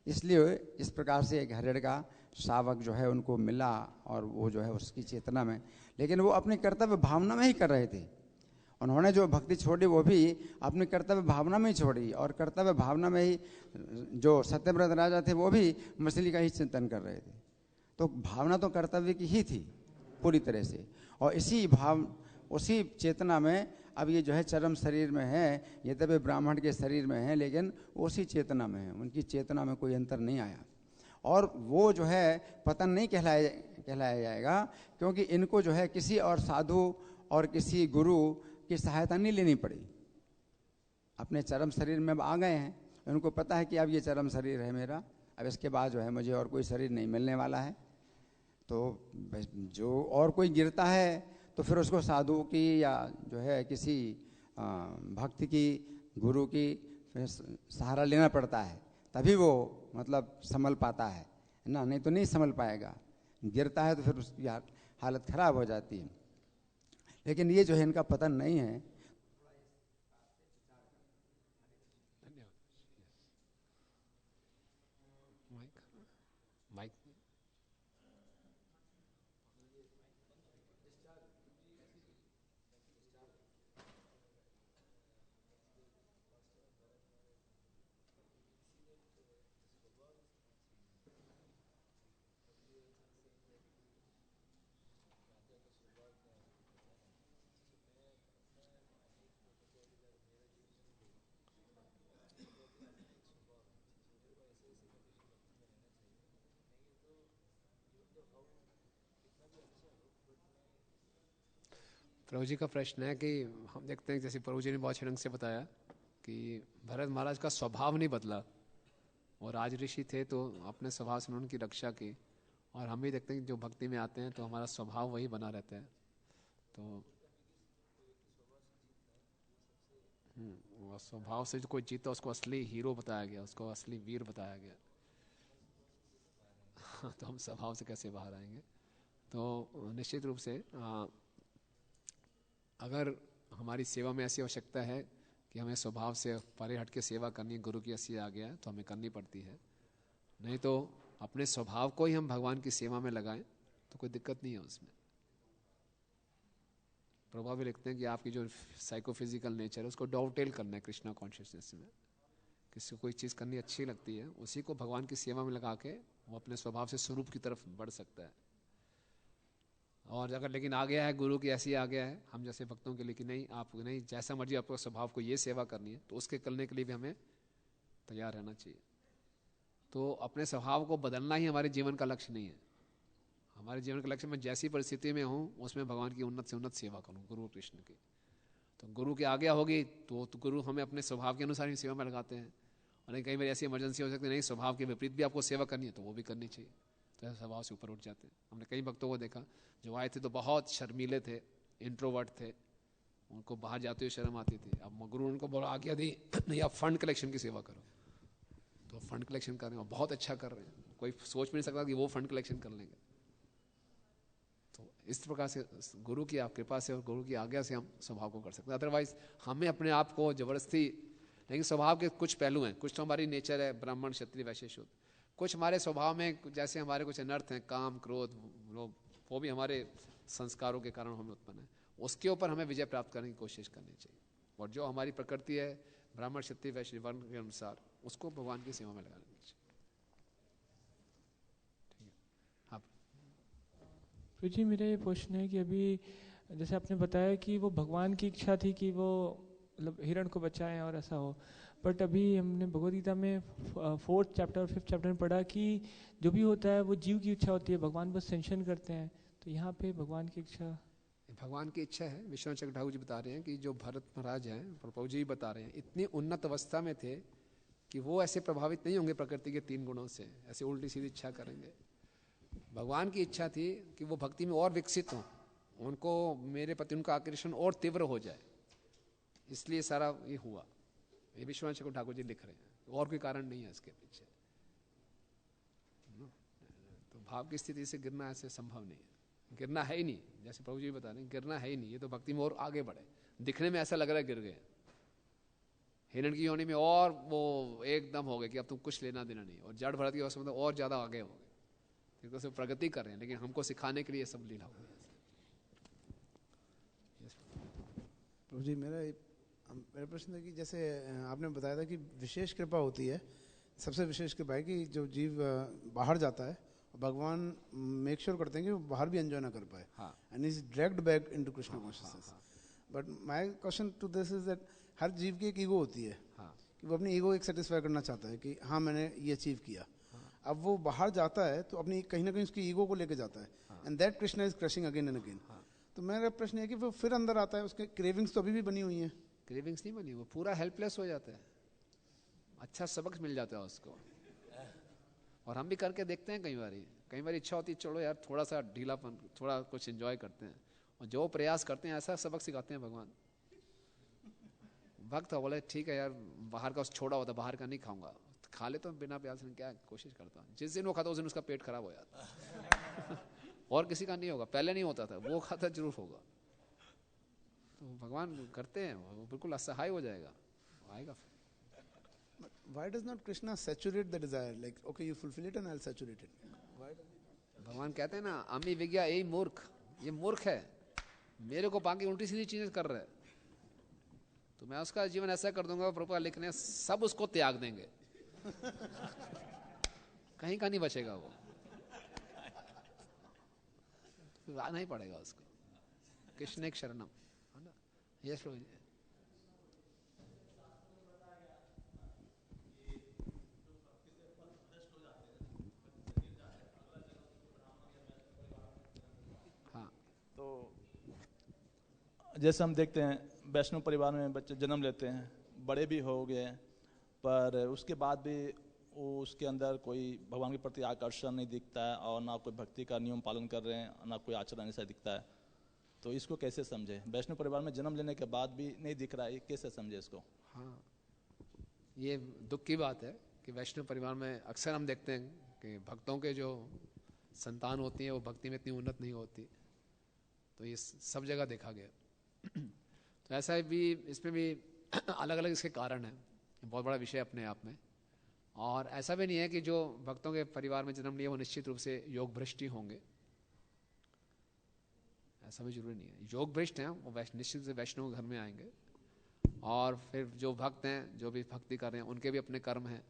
इसलिए इस प्रकार से एक हरण का शावक जो है उनको मिला, और वो जो है उसकी चेतना में, लेकिन वो अपनी कर्तव्य भावना में ही कर रहे थे। उन्होंने जो भक्ति छोड़ी वो भी अपनी कर्तव्य भावना में ही छोड़ी, और कर्तव्य भावना में ही जो सत्यव्रत राजा थे वो भी मछली का ही चिंतन कर रहे थे। तो भावना तो कर्तव्य की ही थी पूरी तरह से, और उसी चेतना में अब ये जो है चरम शरीर में है, ये तभी ब्राह्मण के शरीर में है, लेकिन उसी चेतना में है, उनकी चेतना में कोई अंतर नहीं आया। और वो जो है पतन नहीं कहलाया जाएगा, क्योंकि इनको जो है किसी और साधु और किसी गुरु की सहायता नहीं लेनी पड़ी। अपने चरम शरीर में अब आ गए हैं, उनको पता है कि अब ये चरम शरीर है मेरा, अब इसके बाद जो है मुझे और कोई शरीर नहीं मिलने वाला है। तो जो और कोई गिरता है तो फिर उसको साधु की या जो है किसी भक्त की, गुरु की सहारा लेना पड़ता है, तभी वो मतलब संभल पाता है ना, नहीं तो नहीं संभल पाएगा। गिरता है तो फिर उसकी हालत खराब हो जाती है। लेकिन ये जो है इनका पतन नहीं है। माइक प्रभु जी का प्रश्न है कि हम देखते हैं जैसे प्रभु जी ने बहुत अच्छे ढंग से बताया कि भरत महाराज का स्वभाव नहीं बदला, और राज ऋषि थे तो अपने स्वभाव से उनकी रक्षा की, और हम भी देखते हैं कि जो भक्ति में आते हैं तो हमारा स्वभाव वही बना रहता है। तो वो स्वभाव से जो कोई जीता उसको असली हीरो बताया गया, उसको असली वीर बताया गया। तो हम स्वभाव से कैसे बाहर आएंगे? तो निश्चित रूप से अगर हमारी सेवा में ऐसी आवश्यकता है कि हमें स्वभाव से परे हट के सेवा करनी है, गुरु की ऐसी आ गया है तो हमें करनी पड़ती है। नहीं तो अपने स्वभाव को ही हम भगवान की सेवा में लगाएं तो कोई दिक्कत नहीं है उसमें। प्रभा भी लिखते हैं कि आपकी जो साइकोफिजिकल नेचर है उसको डॉवटेल करना है कृष्णा कॉन्शियसनेस में। किसी को कोई चीज़ करनी अच्छी लगती है उसी को भगवान की सेवा में लगा के वो अपने स्वभाव से स्वरूप की तरफ बढ़ सकता है। और अगर लेकिन आ गया है गुरु की ऐसी आ गया है हम जैसे भक्तों के लिए कि नहीं आप नहीं जैसा मर्जी आपको स्वभाव को ये सेवा करनी है तो उसके करने के लिए भी हमें तैयार रहना चाहिए। तो अपने स्वभाव को बदलना ही हमारे जीवन का लक्ष्य नहीं है। हमारे जीवन का लक्ष्य मैं जैसी परिस्थिति में हूँ उसमें भगवान की उन्नत से उन्नत सेवा करूँ गुरु कृष्ण की। तो गुरु की आज्ञा होगी तो गुरु हमें अपने स्वभाव के अनुसार ही सेवा में लगाते हैं। और कई बार ऐसी इमरजेंसी हो सकती है नहीं स्वभाव के विपरीत भी आपको सेवा करनी है तो वो भी करनी चाहिए। तो ऐसे स्वभाव से ऊपर उठ जाते हैं। हमने कई भक्तों को देखा जो आए थे तो बहुत शर्मीले थे, इंट्रोवर्ट थे, उनको बाहर जाते हुए शर्म आती थी। अब गुरु उनको बोला आज्ञा दी नहीं आप फंड कलेक्शन की सेवा करो तो फंड कलेक्शन कर रहे हैं, बहुत अच्छा कर रहे हैं। कोई सोच भी नहीं सकता कि वो फंड कलेक्शन कर लेंगे। तो इस प्रकार से गुरु की आप कृपा से और गुरु की आज्ञा से हम स्वभाव को कर सकते हैं। अदरवाइज हमें अपने आप को जबरदस्ती, लेकिन स्वभाव के कुछ पहलू हैं। कुछ तो हमारी नेचर है ब्राह्मण क्षत्रिय वैश्य शूद्र, कुछ हमारे स्वभाव में जैसे हमारे कुछ अनर्थ हैं काम क्रोध लोभ, वो भी हमारे संस्कारों के कारण हमें उत्पन्न है। उसके ऊपर हमें विजय प्राप्त करने की कोशिश करनी चाहिए। और जो हमारी प्रकृति है ब्राह्मण क्षत्रिय वैश्य वर्ण के अनुसार उसको भगवान की सेवा में लगाना चाहिए। ठीक है। हाँ जी मेरा ये प्रश्न है कि अभी जैसे आपने बताया कि वो भगवान की इच्छा थी कि वो मतलब हिरण को बचाएं और ऐसा हो, बट अभी हमने भगवद गीता में 4th चैप्टर और 5th चैप्टर में पढ़ा कि जो भी होता है वो जीव की इच्छा होती है, भगवान बस सेंशन करते हैं। तो यहाँ पे भगवान की इच्छा, भगवान की इच्छा है। विश्वनाथ चक्रवर्ती ठाकुर जी बता रहे हैं कि जो भरत महाराज हैं, प्रभु जी बता रहे हैं, इतनी उन्नत अवस्था में थे कि वो ऐसे प्रभावित नहीं होंगे प्रकृति के 3 गुणों से, ऐसे उल्टी सीधी इच्छा करेंगे। भगवान की इच्छा थी कि वो भक्ति में और विकसित हों, उनको मेरे प्रति उनका आकर्षण और तीव्र हो जाए, इसलिए सारा ये हुआ। ये विश्वनाथ चक्रवर्ती ठाकुर जी लिख रहे हैं, और कोई कारण नहीं है इसके पीछे। तो भाव की स्थिति से गिरना ऐसे संभव नहीं है, गिरना है ही नहीं। जैसे प्रभु जी बता रहे हैं गिरना है ही नहीं, ये तो भक्ति में और आगे बढ़े। दिखने में ऐसा लग रहा है गिर गए, हिरण की योनि में और वो एकदम हो गए कि अब तुम कुछ लेना देना नहीं, और जड़ भरत की अवस्था में तो और ज्यादा आगे हो गए। तो सिर्फ प्रगति कर रहे हैं, लेकिन हमको सिखाने के लिए सब लीला हुई है। प्रभु जी मेरा प्रश्न है कि जैसे आपने बताया था कि विशेष कृपा होती है, सबसे विशेष कृपा है कि जो जीव बाहर जाता है भगवान मेक श्योर करते हैं कि वो बाहर भी एंजॉय ना कर पाए, and is dragged back into Krishna consciousness. But my question to this is that हर जीव की एक ईगो होती है कि वो अपनी ईगो एक सेटिस्फाई करना चाहता है कि हाँ मैंने ये अचीव किया। अब वो बाहर जाता है तो अपनी कहीं ना कहीं उसकी ईगो को लेके जाता है, and that Krishna is crushing again and again. तो मेरा प्रश्न है कि वो फिर अंदर आता है, उसके क्रेविंग्स तो अभी भी बनी हुई हैं। क्रेविंग्स नहीं बनी, वो पूरा हेल्पलेस हो जाता है। अच्छा सबक मिल जाता है उसको। और हम भी करके देखते हैं, कई बार इच्छा होती है चलो यार थोड़ा सा ढीलापन, थोड़ा कुछ एंजॉय करते हैं, और जो प्रयास करते हैं ऐसा सबक सिखाते हैं भगवान। भक्त बोले ठीक है यार बाहर का छोड़ा होता, बाहर का नहीं खाऊंगा, खा ले तो बिना प्यास में क्या कोशिश करता हूँ। जिस दिन वो खाता उस दिन उसका पेट खराब हो जाता और किसी का नहीं होगा, पहले नहीं होता था, वो खाता जरूर होगा। तो भगवान करते हैं, वो बिल्कुल असहाय हो जाएगा, आएगा। Why does not Krishna saturate the desire? Like, okay, you fulfill it and I'll saturate it. भगवान कहते हैं ना अमी विज्ञा यही मूर्ख, ये मूर्ख है, मेरे को बाकी उल्टी सीधी चीजें कर रहा है, तो मैं उसका जीवन ऐसा कर दूंगा, प्रभुपाद लिखने सब उसको त्याग देंगे कहीं का नहीं बचेगा, वो आना ही पड़ेगा उसको। कृष्ण एक शरणम है ना। यस प्रभु जी। जैसे हम देखते हैं वैष्णव परिवार में बच्चे जन्म लेते हैं, बड़े भी हो गए, पर उसके बाद भी वो उसके अंदर कोई भगवान के प्रति आकर्षण नहीं दिखता है, और ना कोई भक्ति का नियम पालन कर रहे हैं, ना कोई आचरण ऐसा दिखता है। तो इसको कैसे समझे? वैष्णव परिवार में जन्म लेने के बाद भी नहीं दिख रहा है, कैसे समझे इसको? हाँ, ये दुख की बात है कि वैष्णव परिवार में अक्सर हम देखते हैं कि भक्तों के जो संतान होती है वो भक्ति में इतनी उन्नत नहीं होती। तो ये सब जगह देखा गया। तो ऐसा भी इसमें भी अलग अलग इसके कारण हैं, बहुत बड़ा विषय अपने आप में। और ऐसा भी नहीं है कि जो भक्तों के परिवार में जन्म लिए वो निश्चित रूप से योग भ्रष्ट ही होंगे, ऐसा भी जरूरी नहीं है। योग भ्रष्ट हैं वो निश्चित रूप से वैष्णव घर में आएंगे। और फिर जो भक्त हैं, जो भी भक्ति कर रहे हैं, उनके भी अपने कर्म हैं,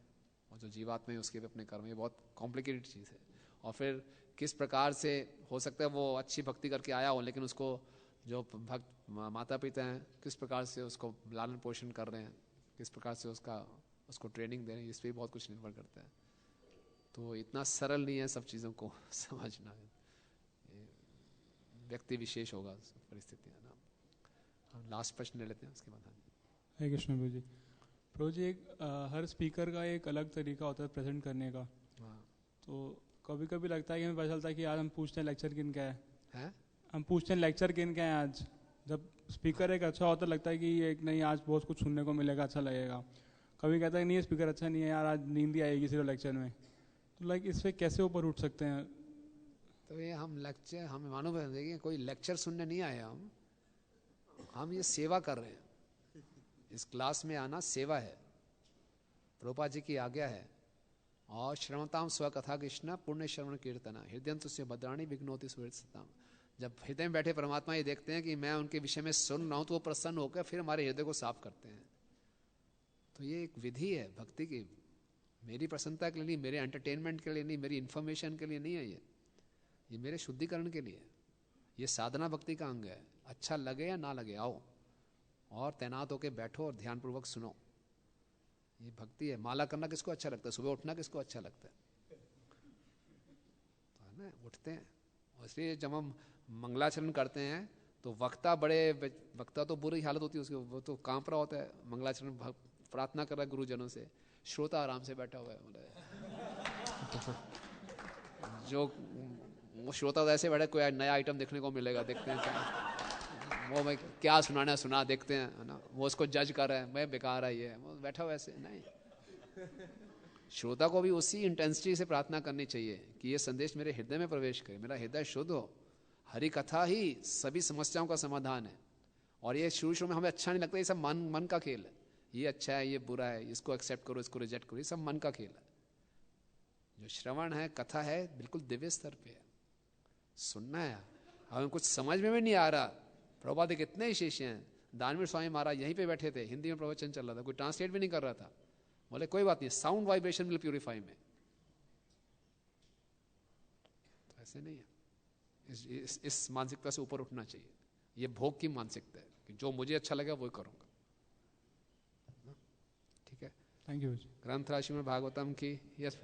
और जो जीवात्मा है उसके भी अपने कर्म है। ये बहुत कॉम्प्लिकेटेड चीज़ है। और फिर किस प्रकार से हो सकता है वो अच्छी भक्ति करके आया हो, लेकिन उसको जो भक्त माता पिता हैं किस प्रकार से उसको लालन पोषण कर रहे हैं, किस प्रकार से उसको ट्रेनिंग दे रहे हैं, इस पर भी बहुत कुछ निर्भर करता है। तो इतना सरल नहीं है सब चीज़ों को समझना, व्यक्ति विशेष होगा परिस्थितियाँ ना। हम लास्ट प्रश्न ले लेते हैं उसके बाद। हरे कृष्ण प्रभु जी। प्रभु जी, हर स्पीकर का एक अलग तरीका होता है प्रेजेंट करने का। तो कभी कभी लगता है कि हमें पता चलता है कि आज हम पूछते हैं लेक्चर किन का है, हम पूछते हैं लेक्चर किन का है आज। जब स्पीकर एक अच्छा होता लगता है कि एक नहीं, आज बहुत कुछ सुनने को मिलेगा, अच्छा लगेगा। कभी कहता है नहीं ये स्पीकर अच्छा नहीं है यार, आज नींद ही आएगी सिर्फ लेक्चर में। तो लाइक इस पर कैसे ऊपर उठ सकते हैं? तो ये हमें मालूम है, देखिए कोई लेक्चर सुनने नहीं आए हम ये सेवा कर रहे हैं। इस क्लास में आना सेवा है, प्रभुपाद जी की आज्ञा है। और श्रवणताम स्वकथा कृष्ण पुण्य श्रवण कीर्तना हृदयंत से भद्राणी विघ्नोति सुहृदसताम। जब हृदय में बैठे परमात्मा ये देखते हैं कि मैं उनके विषय में सुन रहा हूँ, तो वो प्रसन्न होकर फिर हमारे हृदय को साफ करते हैं। तो ये एक विधि है भक्ति की। मेरी प्रसन्नता के लिए नहीं, मेरे एंटरटेनमेंट के लिए नहीं, मेरी इन्फॉर्मेशन के लिए नहीं है। ये मेरे शुद्धिकरण के लिए। ये साधना भक्ति का अंग है। अच्छा लगे या ना लगे, आओ और तैनात होकर बैठो और ध्यानपूर्वक सुनो। ये भक्ति है। माला करना किसको अच्छा लगता है? सुबह उठना किसको अच्छा लगता है? तो है ना, उठते हैं। और इसलिए जब हम मंगलाचरण करते हैं तो वक्ता तो बुरी हालत होती है उसकी, वो तो कांप रहा होता है। मंगलाचरण प्रार्थना कर रहा है गुरुजनों से, श्रोता आराम से बैठा हुआ है। जो वो श्रोता ऐसे बैठे, कोई नया आइटम देखने को मिलेगा, देखते हैं वो मैं क्या सुना देखते हैं, है ना। वो उसको जज कर रहा है, मैं बेकार है ये, वो बैठा हुआ ऐसे नहीं। श्रोता को भी उसी इंटेंसिटी से प्रार्थना करनी चाहिए कि ये संदेश मेरे हृदय में प्रवेश करे, मेरा हृदय शुद्ध हो। हरि कथा ही सभी समस्याओं का समाधान है। और ये शुरू में हमें अच्छा नहीं लगता, ये सब मन का खेल है। ये अच्छा है, ये बुरा है, इसको एक्सेप्ट करो, इसको रिजेक्ट करो, ये सब मन का खेल है। जो श्रवण है, कथा है, बिल्कुल दिव्य स्तर पे है। सुनना है। हमें कुछ समझ में भी नहीं आ रहा। प्रभुपाद कितने ही शिष्य हैं। दानवीर स्वामी महाराज यहीं पे बैठे थे, हिंदी में प्रवचन चल रहा था, कोई ट्रांसलेट भी नहीं कर रहा था। बोले कोई बात नहीं, साउंड वाइब्रेशन विल प्यूरिफाई में। तो ऐसे नहीं है। इस मानसिकता से ऊपर उठना चाहिए। ये भोग की मानसिकता है कि जो मुझे अच्छा लगेगा वो करूंगा। ठीक है, थैंक यू। ग्रंथ राशि में भागवतम की यस